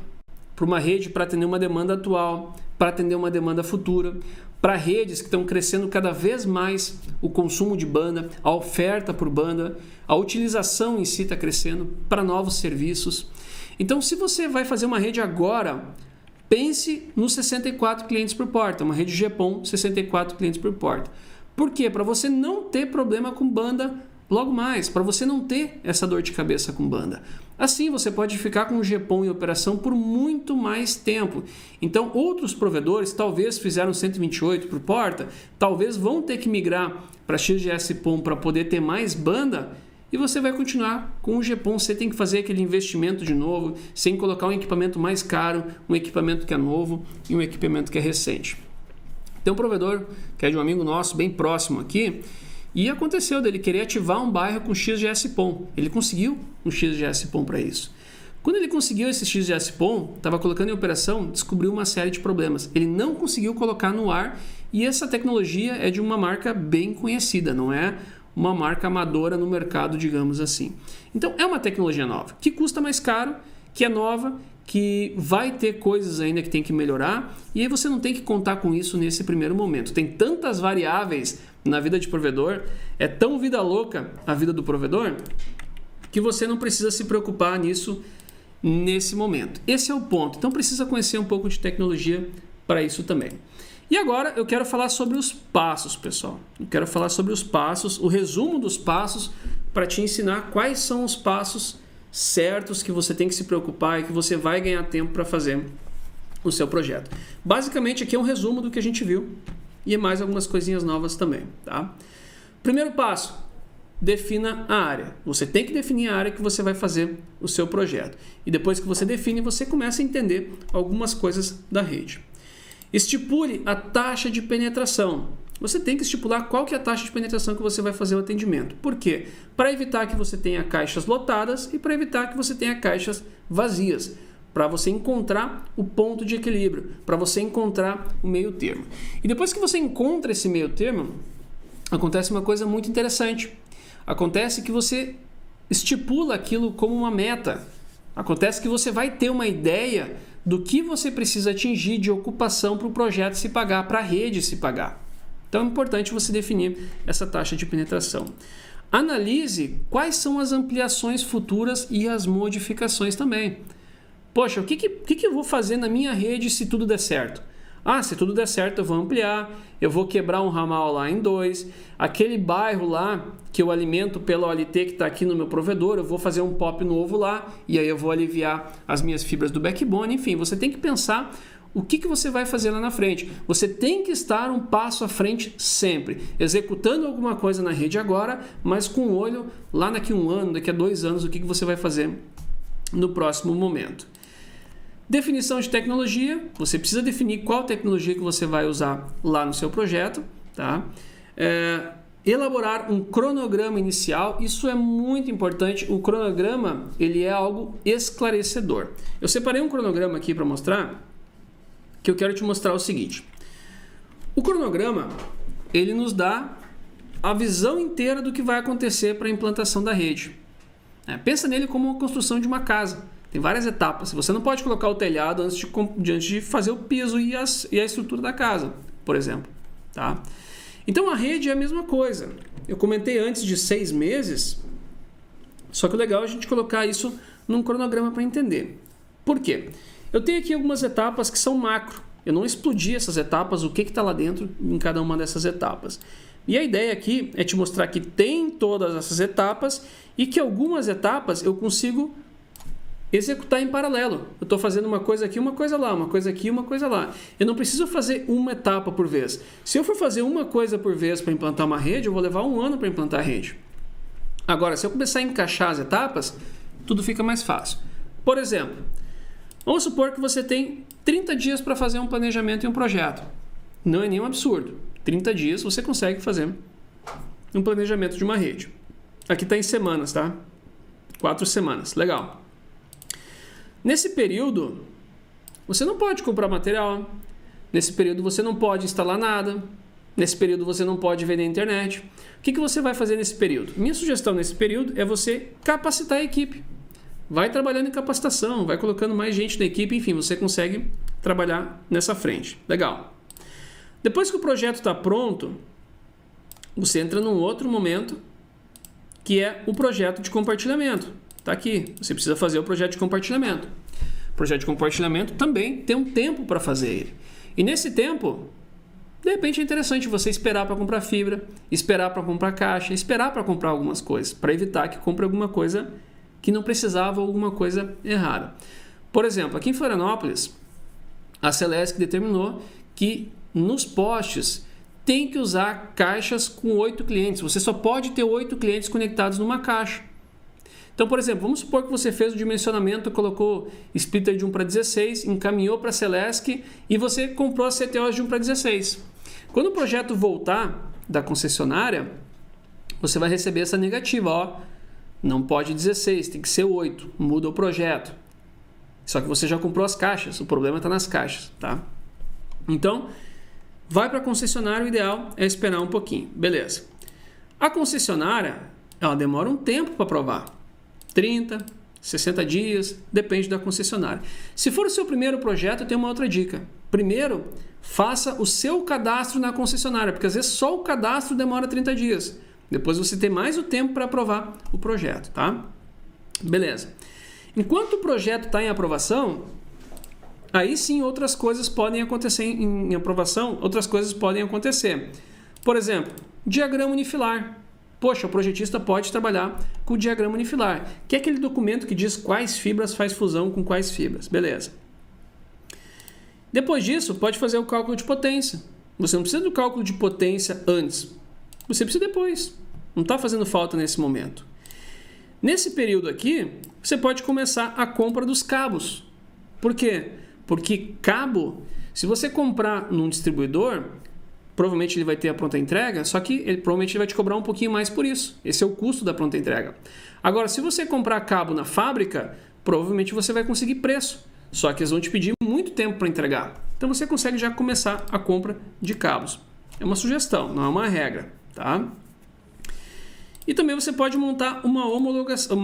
para uma rede para atender uma demanda atual, para atender uma demanda futura, para redes que estão crescendo cada vez mais o consumo de banda, a oferta por banda, a utilização em si está crescendo para novos serviços. Então, se você vai fazer uma rede agora, pense nos 64 clientes por porta, uma rede GPON, 64 clientes por porta. Por quê? Para você não ter problema com banda logo mais, para você não ter essa dor de cabeça com banda. Assim, você pode ficar com o GPON em operação por muito mais tempo. Então, outros provedores talvez fizeram 128 por porta, talvez vão ter que migrar para XGS-PON para poder ter mais banda, e você vai continuar com o GPON. Você tem que fazer aquele investimento de novo, sem colocar um equipamento mais caro, um equipamento que é novo e um equipamento que é recente. Tem um provedor, que é de um amigo nosso, bem próximo aqui, e aconteceu dele querer ativar um bairro com XGS-PON. Ele conseguiu um XGS-PON para isso. Quando ele conseguiu esse XGS-PON, estava colocando em operação, descobriu uma série de problemas. Ele não conseguiu colocar no ar E essa tecnologia é de uma marca bem conhecida, não é uma marca amadora no mercado, digamos assim. Então é uma tecnologia nova, que custa mais caro, que é nova, que vai ter coisas ainda que tem que melhorar, e aí você não tem que contar com isso nesse primeiro momento. Tem tantas variáveis na vida de provedor, é tão vida louca a vida do provedor, que você não precisa se preocupar nisso nesse momento. Esse é o ponto. Então precisa conhecer um pouco de tecnologia para isso também. E agora eu quero falar sobre os passos, pessoal. Eu quero falar sobre os passos, o resumo dos passos, para te ensinar quais são os passos certos que você tem que se preocupar e que você vai ganhar tempo para fazer o seu projeto. Basicamente aqui é um resumo do que a gente viu e mais algumas coisinhas novas também, tá? Primeiro passo, defina a área. Você tem que definir a área que você vai fazer o seu projeto. E depois que você define, você começa a entender algumas coisas da rede. Estipule a taxa de penetração. Você tem que estipular qual que é a taxa de penetração que você vai fazer o atendimento. Por quê? Para evitar que você tenha caixas lotadas e para evitar que você tenha caixas vazias. Para você encontrar o ponto de equilíbrio, para você encontrar o meio termo. E depois que você encontra esse meio termo, acontece uma coisa muito interessante. Acontece que você estipula aquilo como uma meta. Acontece que você vai ter uma ideia do que você precisa atingir de ocupação para o projeto se pagar, para a rede se pagar. Então é importante você definir essa taxa de penetração. Analise quais são as ampliações futuras e as modificações também. Poxa, o que eu vou fazer na minha rede se tudo der certo? Se tudo der certo, eu vou ampliar, eu vou quebrar um ramal lá em 2, aquele bairro lá que eu alimento pela OLT que está aqui no meu provedor, eu vou fazer um POP novo lá e aí eu vou aliviar as minhas fibras do backbone. Enfim, você tem que pensar o que você vai fazer lá na frente. Você tem que estar um passo à frente sempre, executando alguma coisa na rede agora, mas com o olho lá daqui a 1 ano, daqui a 2 anos, o que você vai fazer no próximo momento. Definição de tecnologia, você precisa definir qual tecnologia que você vai usar lá no seu projeto, tá? Elaborar um cronograma inicial, isso é muito importante. O cronograma, ele é algo esclarecedor. Eu separei um cronograma aqui para mostrar, que eu quero te mostrar o seguinte. O cronograma, ele nos dá a visão inteira do que vai acontecer para a implantação da rede. Pensa nele como uma construção de uma casa. Tem várias etapas. Você não pode colocar o telhado antes de fazer o piso e a estrutura da casa, por exemplo. Tá? Então a rede é a mesma coisa. Eu comentei antes de 6 meses, só que o legal é a gente colocar isso num cronograma para entender. Por quê? Eu tenho aqui algumas etapas que são macro. Eu não explodi essas etapas, o que está lá dentro em cada uma dessas etapas. E a ideia aqui é te mostrar que tem todas essas etapas e que algumas etapas eu consigo executar em paralelo. Eu estou fazendo uma coisa aqui, uma coisa lá, uma coisa aqui, uma coisa lá. Eu não preciso fazer uma etapa por vez. Se eu for fazer uma coisa por vez para implantar uma rede, eu vou levar 1 ano para implantar a rede. Agora, se eu começar a encaixar as etapas, tudo fica mais fácil. Por exemplo, vamos supor que você tem 30 dias para fazer um planejamento em um projeto. Não é nenhum absurdo. 30 dias você consegue fazer um planejamento de uma rede. Aqui está em semanas, tá? 4 semanas. Legal. Nesse período, você não pode comprar material. Nesse período, você não pode instalar nada. Nesse período, você não pode ver na internet. O que você vai fazer nesse período? Minha sugestão nesse período é você capacitar a equipe. Vai trabalhando em capacitação, vai colocando mais gente na equipe, enfim, você consegue trabalhar nessa frente. Legal. Depois que o projeto está pronto, você entra num outro momento, que é o projeto de compartilhamento. Está aqui, você precisa fazer o projeto de compartilhamento. O projeto de compartilhamento também tem um tempo para fazer ele. E nesse tempo, de repente é interessante você esperar para comprar fibra, esperar para comprar caixa, esperar para comprar algumas coisas, para evitar que compre alguma coisa que não precisava ou alguma coisa errada. Por exemplo, aqui em Florianópolis, a Celesc determinou que nos postes tem que usar caixas com 8 clientes. Você só pode ter 8 clientes conectados numa caixa. Então, por exemplo, vamos supor que você fez o dimensionamento, colocou splitter de 1 para 16, encaminhou para a Celesc e você comprou as CTOs de 1 para 16. Quando o projeto voltar da concessionária, você vai receber essa negativa, não pode 16, tem que ser 8, muda o projeto. Só que você já comprou as caixas, o problema está nas caixas, tá? Então, vai para a concessionária, o ideal é esperar um pouquinho. Beleza. A concessionária, ela demora um tempo para aprovar. 30, 60 dias, depende da concessionária. Se for o seu primeiro projeto, eu tenho uma outra dica. Primeiro, faça o seu cadastro na concessionária, porque às vezes só o cadastro demora 30 dias. Depois você tem mais o tempo para aprovar o projeto, tá? Beleza. Enquanto o projeto está em aprovação, aí sim outras coisas podem acontecer em aprovação, outras coisas podem acontecer. Por exemplo, diagrama unifilar. Poxa, o projetista pode trabalhar com o diagrama unifilar, que é aquele documento que diz quais fibras faz fusão com quais fibras. Beleza. Depois disso, pode fazer o cálculo de potência. Você não precisa do cálculo de potência antes. Você precisa depois. Não está fazendo falta nesse momento. Nesse período aqui, você pode começar a compra dos cabos. Por quê? Porque cabo, se você comprar num distribuidor, provavelmente ele vai ter a pronta entrega, só que provavelmente ele vai te cobrar um pouquinho mais por isso. Esse é o custo da pronta entrega. Agora, se você comprar cabo na fábrica, provavelmente você vai conseguir preço. Só que eles vão te pedir muito tempo para entregar. Então você consegue já começar a compra de cabos. É uma sugestão, não é uma regra, tá? E também você pode montar uma homologação,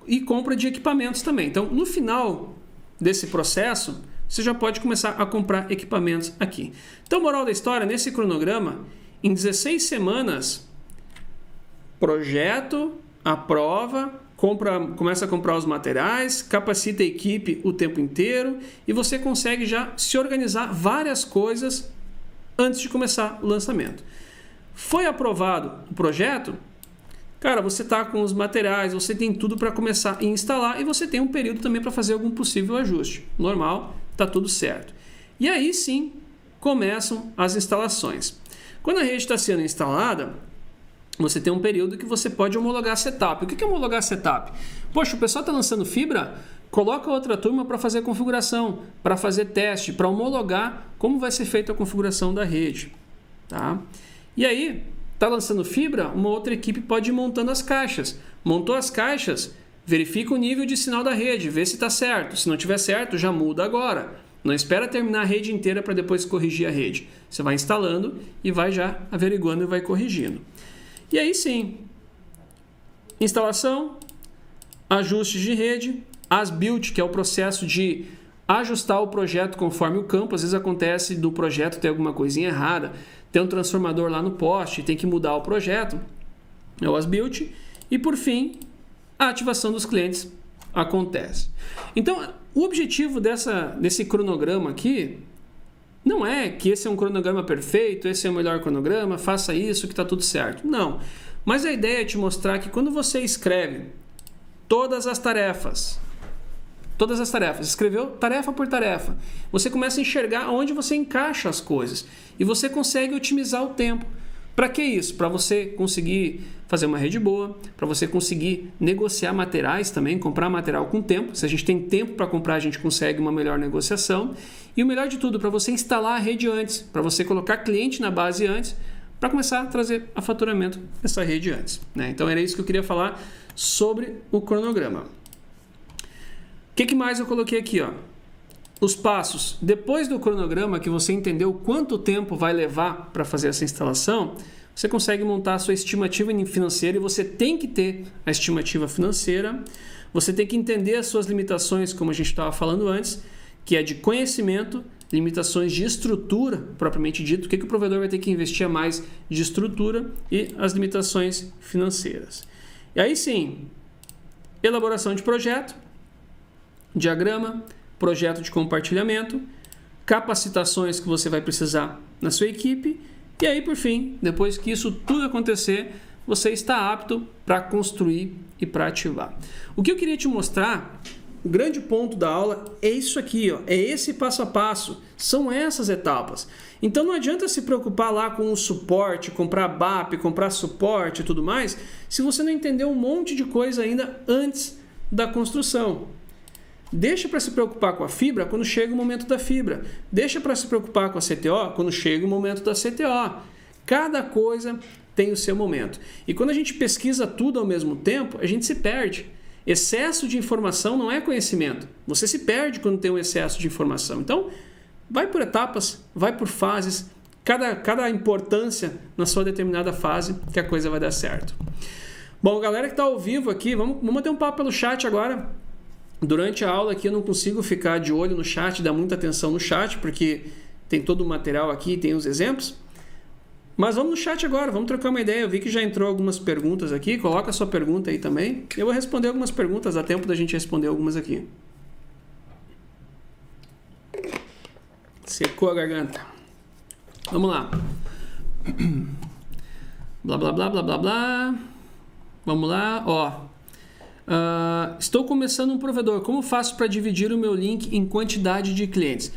e compra de equipamentos também. Então, no final desse processo, você já pode começar a comprar equipamentos aqui. Então, moral da história, nesse cronograma, em 16 semanas, projeto, aprova, começa a comprar os materiais, capacita a equipe o tempo inteiro e você consegue já se organizar várias coisas antes de começar o lançamento. Foi aprovado o projeto? Cara, você está com os materiais, você tem tudo para começar a instalar e você tem um período também para fazer algum possível ajuste. Normal, está tudo certo. E aí sim, começam as instalações. Quando a rede está sendo instalada, você tem um período que você pode homologar setup. O que é homologar setup? Poxa, o pessoal está lançando fibra, coloca outra turma para fazer configuração, para fazer teste, para homologar como vai ser feita a configuração da rede. Tá? E aí, está lançando fibra, uma outra equipe pode ir montando as caixas. Montou as caixas, verifica o nível de sinal da rede, vê se está certo. Se não estiver certo, já muda agora. Não espera terminar a rede inteira para depois corrigir a rede. Você vai instalando e vai já averiguando e vai corrigindo. E aí sim, instalação, ajustes de rede, as build, que é o processo de ajustar o projeto conforme o campo. Às vezes acontece do projeto ter alguma coisinha errada, tem um transformador lá no poste, tem que mudar o projeto, é o as build. E por fim, a ativação dos clientes acontece. Então, o objetivo desse cronograma aqui não é que esse é um cronograma perfeito, esse é o melhor cronograma, faça isso que está tudo certo. Não. Mas a ideia é te mostrar que quando você escreve todas as tarefas, escreveu tarefa por tarefa, você começa a enxergar onde você encaixa as coisas e você consegue otimizar o tempo. Para que isso? Para você conseguir fazer uma rede boa, para você conseguir negociar materiais também, comprar material com tempo. Se a gente tem tempo para comprar, a gente consegue uma melhor negociação. E o melhor de tudo, para você instalar a rede antes, para você colocar cliente na base antes, para começar a trazer a faturamento dessa rede antes. Né? Então era isso que eu queria falar sobre o cronograma. O que mais eu coloquei aqui? Ó? Os passos. Depois do cronograma, que você entendeu quanto tempo vai levar para fazer essa instalação, você consegue montar a sua estimativa financeira e você tem que ter a estimativa financeira. Você tem que entender as suas limitações, como a gente estava falando antes, que é de conhecimento, limitações de estrutura, propriamente dito, o que o provedor vai ter que investir a mais de estrutura e as limitações financeiras. E aí sim, elaboração de projeto, diagrama, projeto de compartilhamento, capacitações que você vai precisar na sua equipe e aí, por fim, depois que isso tudo acontecer, você está apto para construir e para ativar. O que eu queria te mostrar, o grande ponto da aula é isso aqui, ó, é esse passo a passo, são essas etapas. Então não adianta se preocupar lá com o suporte, comprar BAP, comprar suporte e tudo mais, se você não entendeu um monte de coisa ainda antes da construção. Deixa para se preocupar com a fibra quando chega o momento da fibra. Deixa para se preocupar com a CTO quando chega o momento da CTO. Cada coisa tem o seu momento. E quando a gente pesquisa tudo ao mesmo tempo, a gente se perde. Excesso de informação não é conhecimento. Você se perde quando tem um excesso de informação. Então, vai por etapas, vai por fases, cada importância na sua determinada fase que a coisa vai dar certo. Bom, galera que está ao vivo aqui, vamos bater um papo pelo chat agora. Durante a aula aqui eu não consigo ficar de olho no chat, dar muita atenção no chat, porque tem todo o material aqui, tem os exemplos. Mas vamos no chat agora, vamos trocar uma ideia. Eu vi que já entrou algumas perguntas aqui, coloca a sua pergunta aí também. Eu vou responder algumas perguntas, dá tempo da gente responder algumas aqui. Secou a garganta. Vamos lá. Blá, blá, blá, blá, blá, blá. Vamos lá, ó. Estou começando um provedor. Como faço para dividir o meu link em quantidade de clientes?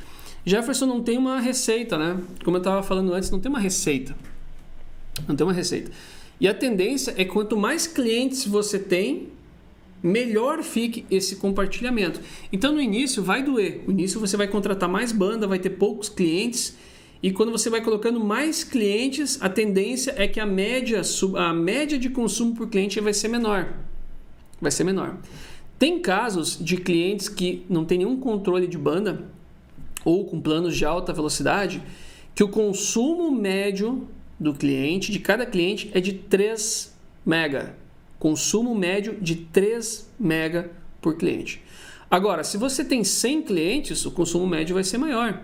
Jefferson, não tem uma receita, né? Como eu estava falando antes, não tem uma receita. Não tem uma receita. E a tendência é que quanto mais clientes você tem, melhor fique esse compartilhamento. Então, no início vai doer. No início você vai contratar mais banda, vai ter poucos clientes. E quando você vai colocando mais clientes, a tendência é que a média de consumo por cliente vai ser menor. Vai ser menor. Tem casos de clientes que não tem nenhum controle de banda ou com planos de alta velocidade, que o consumo médio do cliente, de cada cliente, é de 3 mega. Consumo médio de 3 mega por cliente. Agora, se você tem 100 clientes, o consumo médio vai ser maior.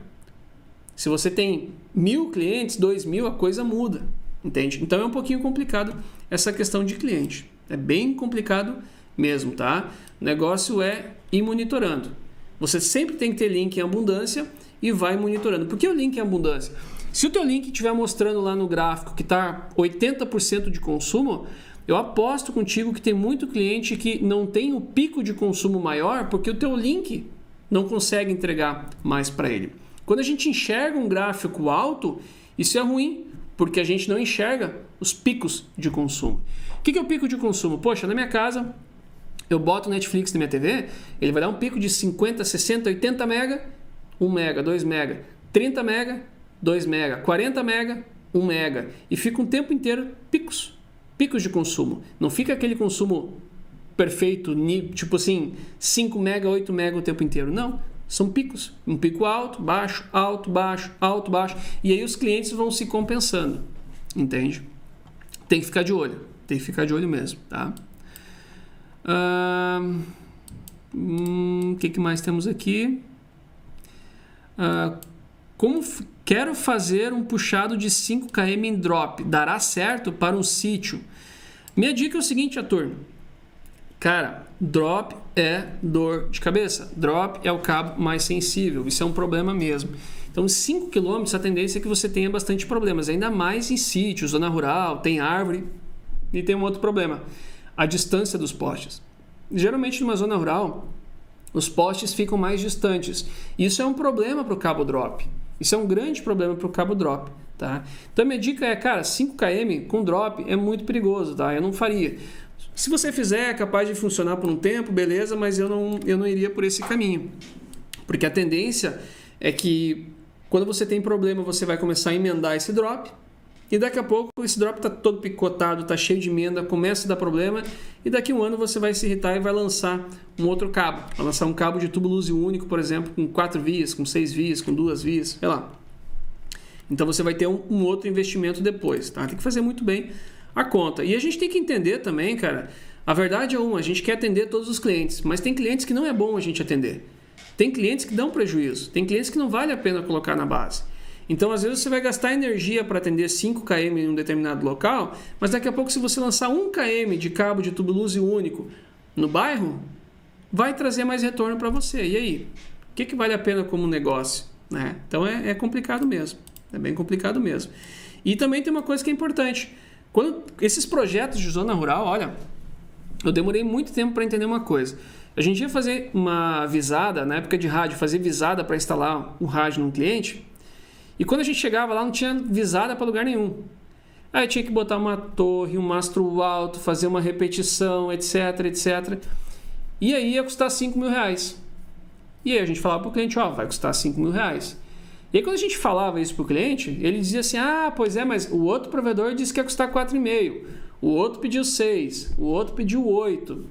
Se você tem 1.000 clientes, 2.000, a coisa muda, entende? Então é um pouquinho complicado essa questão de cliente. É bem complicado mesmo, tá? O negócio é ir monitorando. Você sempre tem que ter link em abundância e vai monitorando. Por que o link em abundância? Se o teu link estiver mostrando lá no gráfico que está 80% de consumo, eu aposto contigo que tem muito cliente que não tem o pico de consumo maior porque o teu link não consegue entregar mais para ele. Quando a gente enxerga um gráfico alto, isso é ruim, porque a gente não enxerga os picos de consumo. O que é o pico de consumo? Poxa, na minha casa, eu boto o Netflix na minha TV, ele vai dar um pico de 50, 60, 80 mega, 1 mega, 2 mega, 30 mega, 2 mega, 40 mega, 1 mega. E fica um tempo inteiro picos de consumo. Não fica aquele consumo perfeito, tipo assim, 5 mega, 8 mega o tempo inteiro. Não, são picos. Um pico alto, baixo, alto, baixo, alto, baixo. E aí os clientes vão se compensando, entende? Tem que ficar de olho mesmo, tá? O que mais temos aqui? Quero fazer um puxado de 5 km em drop. Dará certo para um sítio? Minha dica é o seguinte, ator. Cara, drop é dor de cabeça. Drop é o cabo mais sensível. Isso é um problema mesmo. Então, 5 km, a tendência é que você tenha bastante problemas. Ainda mais em sítio, zona rural, tem árvore. E tem um outro problema. A distância dos postes. Geralmente, numa zona rural, os postes ficam mais distantes. Isso é um problema para o cabo drop. Isso é um grande problema para o cabo drop. Tá? Então, minha dica é, cara, 5 km com drop é muito perigoso. Tá? Eu não faria. Se você fizer, é capaz de funcionar por um tempo, beleza, mas eu não iria por esse caminho. Porque a tendência é que, quando você tem problema, você vai começar a emendar esse drop. E daqui a pouco esse drop está todo picotado, está cheio de emenda, começa a dar problema e daqui a um ano você vai se irritar e vai lançar um outro cabo. Vai lançar um cabo de tubo luz único, por exemplo, com 4 vias, com 6 vias, com 2 vias, sei lá. Então você vai ter um outro investimento depois, tá? Tem que fazer muito bem a conta. E a gente tem que entender também, cara, a verdade é a gente quer atender todos os clientes, mas tem clientes que não é bom a gente atender. Tem clientes que dão prejuízo, tem clientes que não vale a pena colocar na base. Então, às vezes, você vai gastar energia para atender 5 km em um determinado local, mas daqui a pouco, se você lançar 1 km de cabo de tubo luz único no bairro, vai trazer mais retorno para você. E aí? O que vale a pena como negócio? Né? Então, é complicado mesmo. É bem complicado mesmo. E também tem uma coisa que é importante. Quando esses projetos de zona rural, olha, eu demorei muito tempo para entender uma coisa. A gente ia fazer uma visada, na época de rádio, fazer visada para instalar um rádio num cliente. E quando a gente chegava lá, não tinha visada para lugar nenhum. Aí tinha que botar uma torre, um mastro alto, fazer uma repetição, etc, etc. E aí ia custar 5 mil reais. E aí a gente falava para o cliente, vai custar 5 mil reais. E aí quando a gente falava isso para o cliente, ele dizia assim, pois é, mas o outro provedor disse que ia custar 4,5. O outro pediu 6, o outro pediu 8.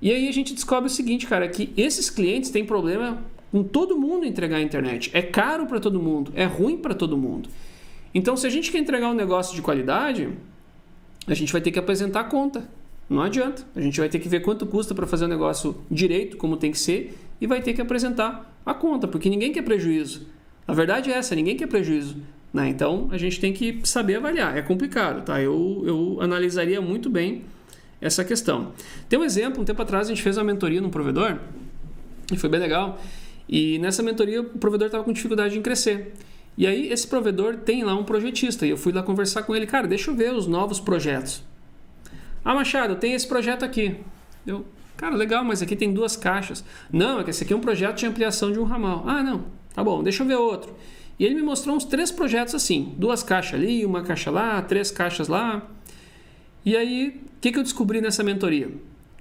E aí a gente descobre o seguinte, cara, que esses clientes têm problema com todo mundo entregar a internet. É caro para todo mundo, é ruim para todo mundo. Então, se a gente quer entregar um negócio de qualidade, a gente vai ter que apresentar a conta. Não adianta. A gente vai ter que ver quanto custa para fazer o negócio direito, como tem que ser, e vai ter que apresentar a conta, porque ninguém quer prejuízo. A verdade é essa, ninguém quer prejuízo. Né? Então, a gente tem que saber avaliar. É complicado, tá? Eu analisaria muito bem essa questão. Tem um exemplo, um tempo atrás a gente fez uma mentoria num provedor, e foi bem legal, e nessa mentoria o provedor estava com dificuldade em crescer. E aí esse provedor tem lá um projetista, e eu fui lá conversar com ele, cara, deixa eu ver os novos projetos. Ah, Machado, tem esse projeto aqui. Eu, cara, legal, mas aqui tem 2 caixas. Não, é que esse aqui é um projeto de ampliação de um ramal. Ah, não, tá bom, deixa eu ver outro. E ele me mostrou uns 3 projetos assim, 2 caixas ali, 1 caixa lá, 3 caixas lá. E aí, o que eu descobri nessa mentoria?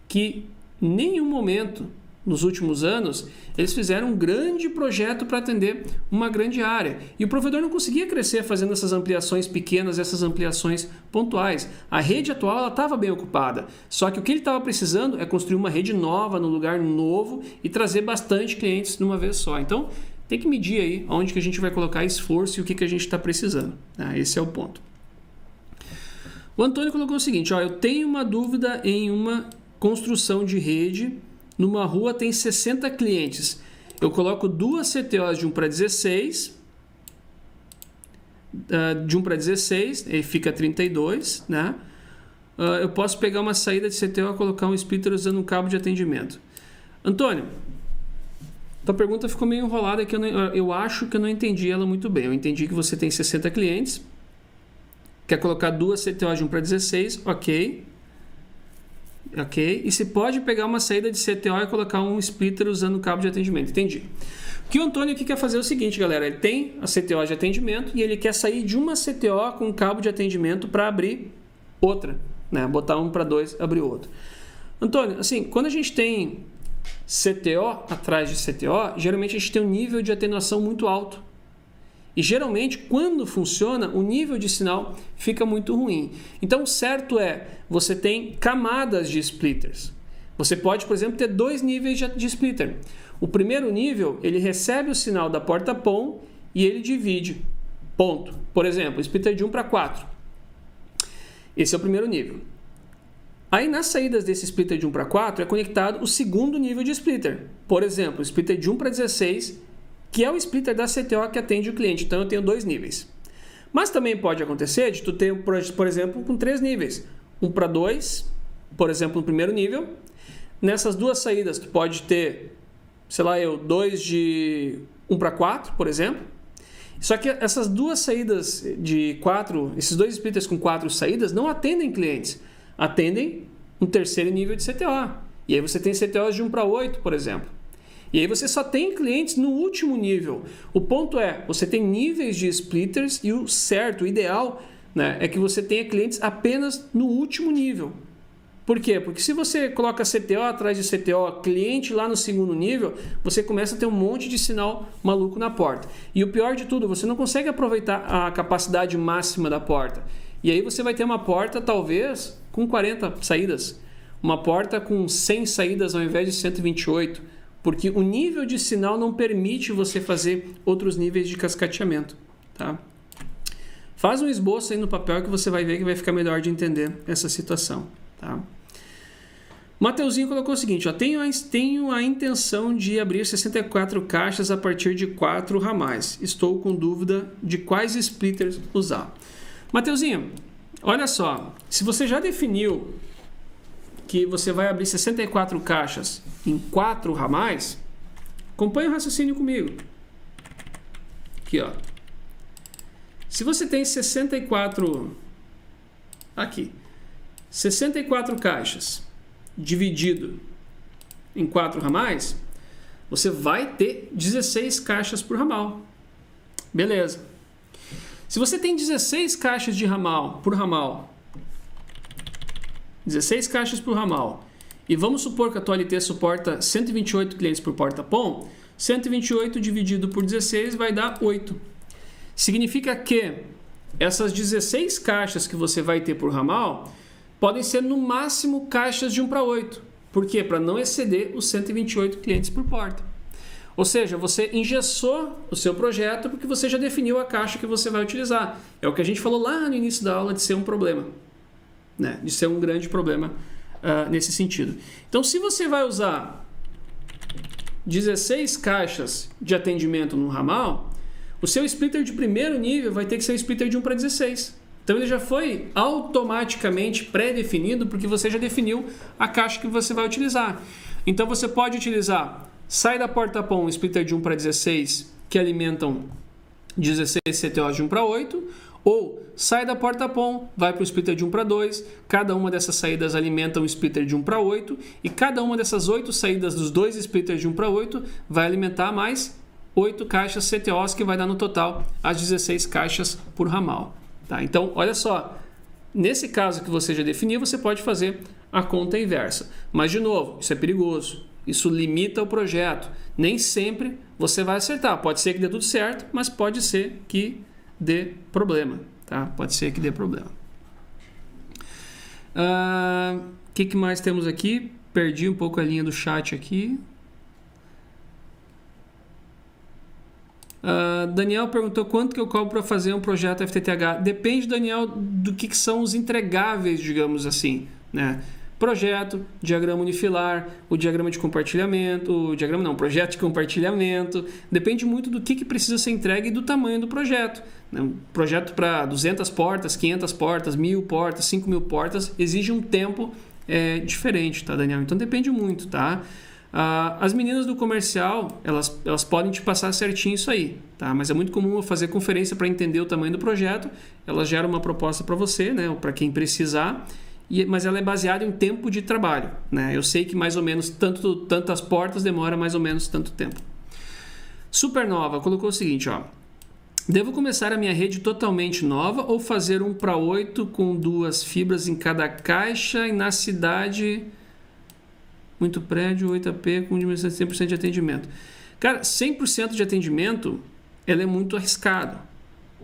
Que em nenhum momento, nos últimos anos, eles fizeram um grande projeto para atender uma grande área. E o provedor não conseguia crescer fazendo essas ampliações pequenas, essas ampliações pontuais. A rede atual estava bem ocupada. Só que o que ele estava precisando é construir uma rede nova, num lugar novo e trazer bastante clientes de uma vez só. Então, tem que medir aí onde que a gente vai colocar esforço e o que a gente está precisando. Esse é o ponto. O Antônio colocou o seguinte, eu tenho uma dúvida em uma construção de rede. Numa rua tem 60 clientes. Eu coloco 2 CTOs de 1 para 16. De 1 para 16, aí fica 32, né? Eu posso pegar uma saída de CTO e colocar um splitter usando um cabo de atendimento. Antônio, tua pergunta ficou meio enrolada que eu acho que eu não entendi ela muito bem. Eu entendi que você tem 60 clientes, quer colocar 2 CTOs de 1 para 16, ok. E se pode pegar uma saída de CTO e colocar um splitter usando o cabo de atendimento. Entendi. O que o Antônio aqui quer fazer é o seguinte, galera. Ele tem a CTO de atendimento e ele quer sair de uma CTO com cabo de atendimento para abrir outra. Né? Botar 1 para 2, abrir outro. Antônio, assim, quando a gente tem CTO atrás de CTO, geralmente a gente tem um nível de atenuação muito alto. E geralmente, quando funciona, o nível de sinal fica muito ruim. Então, o certo é, você tem camadas de splitters. Você pode, por exemplo, ter 2 níveis de splitter. O primeiro nível, ele recebe o sinal da porta PON e ele divide. Ponto. Por exemplo, splitter de 1 para 4. Esse é o primeiro nível. Aí, nas saídas desse splitter de 1 para 4, é conectado o segundo nível de splitter. Por exemplo, o splitter de 1 para 16, que é o splitter da CTO que atende o cliente. Então, eu tenho 2 níveis. Mas também pode acontecer de tu ter, por exemplo, com 3 níveis. 1 para 2, por exemplo, no primeiro nível. Nessas 2 saídas, tu pode ter, 2 de 1 para 4, por exemplo. Só que essas 2 saídas de 4, esses 2 splitters com 4 saídas, não atendem clientes. Atendem um terceiro nível de CTO. E aí você tem CTOs de 1 para 8, por exemplo. E aí você só tem clientes no último nível. O ponto é, você tem níveis de splitters e o certo, o ideal, né, é que você tenha clientes apenas no último nível. Por quê? Porque se você coloca CTO atrás de CTO, cliente lá no segundo nível, você começa a ter um monte de sinal maluco na porta. E o pior de tudo, você não consegue aproveitar a capacidade máxima da porta. E aí você vai ter uma porta, talvez, com 40 saídas. Uma porta com 100 saídas ao invés de 128. Porque o nível de sinal não permite você fazer outros níveis de cascateamento. Tá? Faz um esboço aí no papel que você vai ver que vai ficar melhor de entender essa situação. Tá? Mateuzinho colocou o seguinte, tenho a intenção de abrir 64 caixas a partir de 4 ramais. Estou com dúvida de quais splitters usar. Mateuzinho, olha só, se você já definiu que você vai abrir 64 caixas em 4 ramais, acompanha o raciocínio comigo. Aqui, ó. Se você tem 64 caixas dividido em 4 ramais, você vai ter 16 caixas por ramal. Beleza. Se você tem 16 caixas de ramal por ramal, 16 caixas por ramal, e vamos supor que a tua LT suporta 128 clientes por porta PON, 128 dividido por 16 vai dar 8. Significa que essas 16 caixas que você vai ter por ramal podem ser no máximo caixas de 1 para 8. Por quê? Para não exceder os 128 clientes por porta. Ou seja, você engessou o seu projeto porque você já definiu a caixa que você vai utilizar. É o que a gente falou lá no início da aula de ser um problema, né? De ser um grande problema nesse sentido. Então, se você vai usar 16 caixas de atendimento no ramal, o seu splitter de primeiro nível vai ter que ser um splitter de 1 para 16. Então ele já foi automaticamente pré-definido porque você já definiu a caixa que você vai utilizar. Então você pode utilizar, sai da porta-pão, um splitter de 1 para 16 que alimentam 16 CTOs de 1 para 8, ou sai da porta-pão, vai para o splitter de 1 para 2, cada uma dessas saídas alimenta um splitter de 1 para 8, e cada uma dessas 8 saídas dos dois splitters de 1 para 8 vai alimentar mais 8 caixas CTOs, que vai dar no total as 16 caixas por ramal. Tá? Então, olha só, nesse caso que você já definiu, você pode fazer a conta inversa. Mas, de novo, isso é perigoso. Isso limita o projeto. Nem sempre você vai acertar. Pode ser que dê tudo certo, mas pode ser que dê problema. Tá? Pode ser que dê problema. Que mais temos aqui? Perdi um pouco a linha do chat aqui. Daniel perguntou quanto que eu cobro para fazer um projeto FTTH. Depende, Daniel, do que são os entregáveis, digamos assim, né? Projeto, diagrama unifilar, o diagrama de compartilhamento, projeto de compartilhamento. Depende muito do que precisa ser entregue e do tamanho do projeto, né? Um projeto para 200 portas, 500 portas, 1.000 portas, 5.000 portas exige um tempo diferente, tá, Daniel? Então depende muito, tá? As meninas do comercial, elas podem te passar certinho isso aí, tá? Mas é muito comum eu fazer conferência para entender o tamanho do projeto. Elas geram uma proposta para você, né? Ou para quem precisar, mas ela é baseada em tempo de trabalho, né? Eu sei que mais ou menos tantas portas demora mais ou menos tanto tempo. Supernova colocou o seguinte, ó. Devo começar a minha rede totalmente nova ou fazer 1 para 8 com 2 fibras em cada caixa e na cidade... Muito prédio, 8AP com dimensão de 100% de atendimento. Cara, 100% de atendimento, ela é muito arriscado.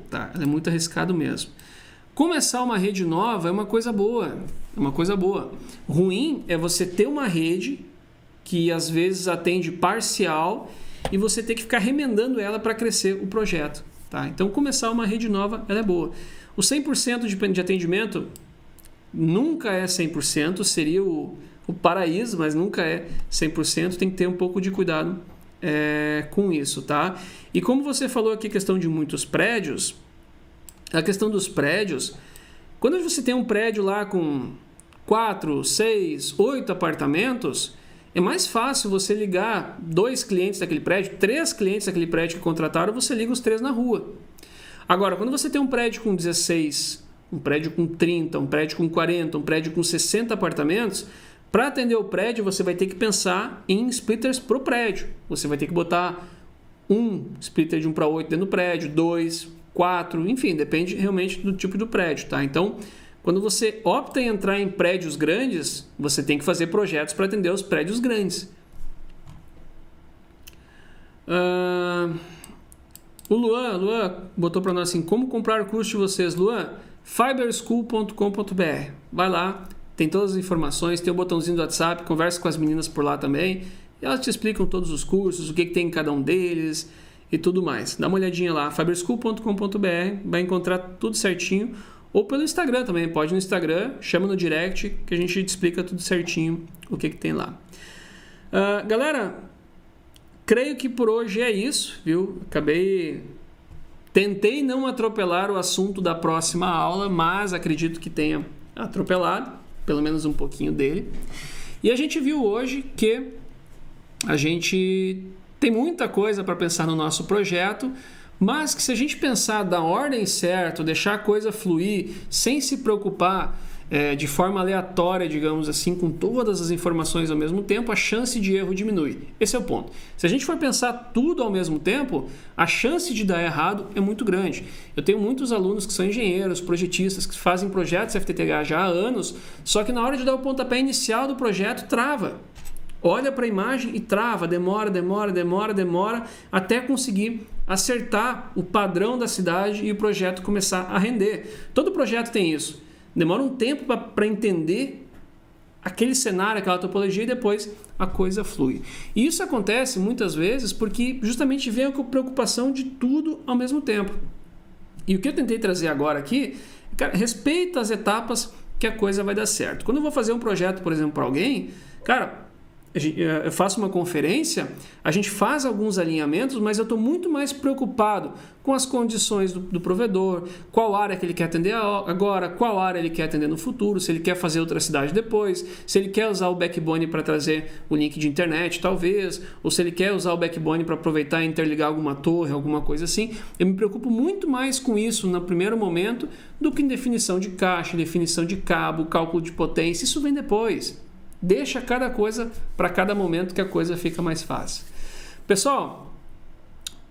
Tá? Ela é muito arriscado mesmo. Começar uma rede nova é uma coisa boa. É uma coisa boa. Ruim é você ter uma rede que às vezes atende parcial e você ter que ficar remendando ela para crescer o projeto. Tá? Então, começar uma rede nova, ela é boa. O 100% de atendimento nunca é 100%, seria o paraíso, mas nunca é 100%, tem que ter um pouco de cuidado com isso, tá? E como você falou aqui, questão de muitos prédios, a questão dos prédios, quando você tem um prédio lá com 4, 6, 8 apartamentos, é mais fácil você ligar 2 clientes daquele prédio, 3 clientes daquele prédio que contrataram, você liga os 3 na rua. Agora, quando você tem um prédio com 16, um prédio com 30, um prédio com 40, um prédio com 60 apartamentos, para atender o prédio, você vai ter que pensar em splitters para o prédio. Você vai ter que botar um splitter de 1 para 8 dentro do prédio, 2, 4, enfim, depende realmente do tipo do prédio, tá? Então, quando você opta em entrar em prédios grandes, você tem que fazer projetos para atender os prédios grandes. O Luan botou para nós assim, como comprar o curso de vocês, Luan? fiberschool.com.br. Vai lá. Tem todas as informações, tem o botãozinho do WhatsApp, conversa com as meninas por lá também. E elas te explicam todos os cursos, o que tem em cada um deles e tudo mais. Dá uma olhadinha lá, fiberschool.com.br, vai encontrar tudo certinho. Ou pelo Instagram também, pode ir no Instagram, chama no direct que a gente te explica tudo certinho o que tem lá. Galera, creio que por hoje é isso, viu? Tentei não atropelar o assunto da próxima aula, mas acredito que tenha atropelado. Pelo menos um pouquinho dele. E a gente viu hoje que a gente tem muita coisa para pensar no nosso projeto, mas que se a gente pensar da ordem certa, deixar a coisa fluir, sem se preocupar de forma aleatória, digamos assim, com todas as informações ao mesmo tempo, a chance de erro diminui. Esse é o ponto. Se a gente for pensar tudo ao mesmo tempo, a chance de dar errado é muito grande. Eu tenho muitos alunos que são engenheiros, projetistas, que fazem projetos FTTH já há anos, só que na hora de dar o pontapé inicial do projeto, trava. Olha para a imagem e trava, demora, até conseguir acertar o padrão da cidade e o projeto começar a render. Todo projeto tem isso. Demora um tempo para entender aquele cenário, aquela topologia e depois a coisa flui. E isso acontece muitas vezes porque justamente vem com a preocupação de tudo ao mesmo tempo. E o que eu tentei trazer agora aqui, cara, respeita as etapas que a coisa vai dar certo. Quando eu vou fazer um projeto, por exemplo, para alguém, cara, eu faço uma conferência, a gente faz alguns alinhamentos, mas eu estou muito mais preocupado com as condições do provedor, qual área que ele quer atender agora, qual área ele quer atender no futuro, se ele quer fazer outra cidade depois, se ele quer usar o backbone para trazer o link de internet, talvez, ou se ele quer usar o backbone para aproveitar e interligar alguma torre, alguma coisa assim. Eu me preocupo muito mais com isso no primeiro momento do que em definição de caixa, definição de cabo, cálculo de potência. Isso vem depois. Deixa cada coisa para cada momento que a coisa fica mais fácil. Pessoal,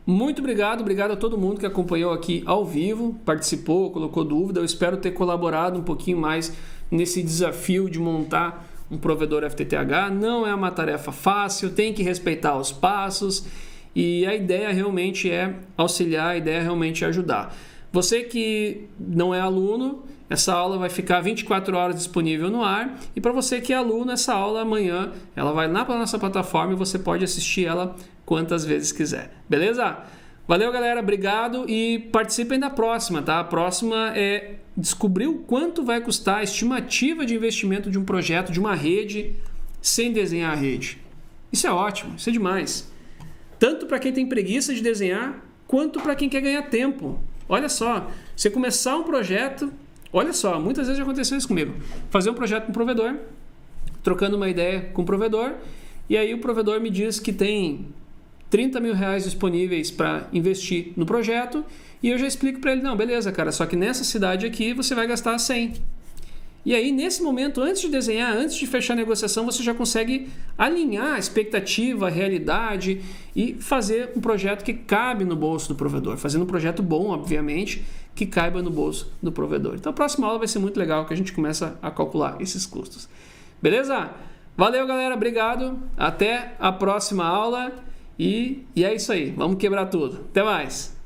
muito obrigado a todo mundo que acompanhou aqui ao vivo, participou, colocou dúvida. Eu espero ter colaborado um pouquinho mais nesse desafio de montar um provedor FTTH. Não é uma tarefa fácil, tem que respeitar os passos e a ideia realmente é auxiliar, a ideia realmente é ajudar. Você que não é aluno, essa aula vai ficar 24 horas disponível no ar. E para você que é aluno, essa aula amanhã, ela vai lá para a nossa plataforma e você pode assistir ela quantas vezes quiser. Beleza? Valeu, galera. Obrigado e participem da próxima, tá? A próxima é descobrir o quanto vai custar a estimativa de investimento de um projeto, de uma rede, sem desenhar a rede. Isso é ótimo, isso é demais. Tanto para quem tem preguiça de desenhar, quanto para quem quer ganhar tempo. Olha só, você começar um projeto, olha só, muitas vezes já aconteceu isso comigo. Fazer um projeto com o provedor, trocando uma ideia com o provedor, e aí o provedor me diz que tem 30 mil reais disponíveis para investir no projeto, e eu já explico para ele, não, beleza, cara, só que nessa cidade aqui você vai gastar 100. E aí, nesse momento, antes de desenhar, antes de fechar a negociação, você já consegue alinhar a expectativa, a realidade e fazer um projeto que cabe no bolso do provedor. Fazendo um projeto bom, obviamente, que caiba no bolso do provedor. Então, a próxima aula vai ser muito legal, que a gente começa a calcular esses custos. Beleza? Valeu, galera. Obrigado. Até a próxima aula. E é isso aí. Vamos quebrar tudo. Até mais.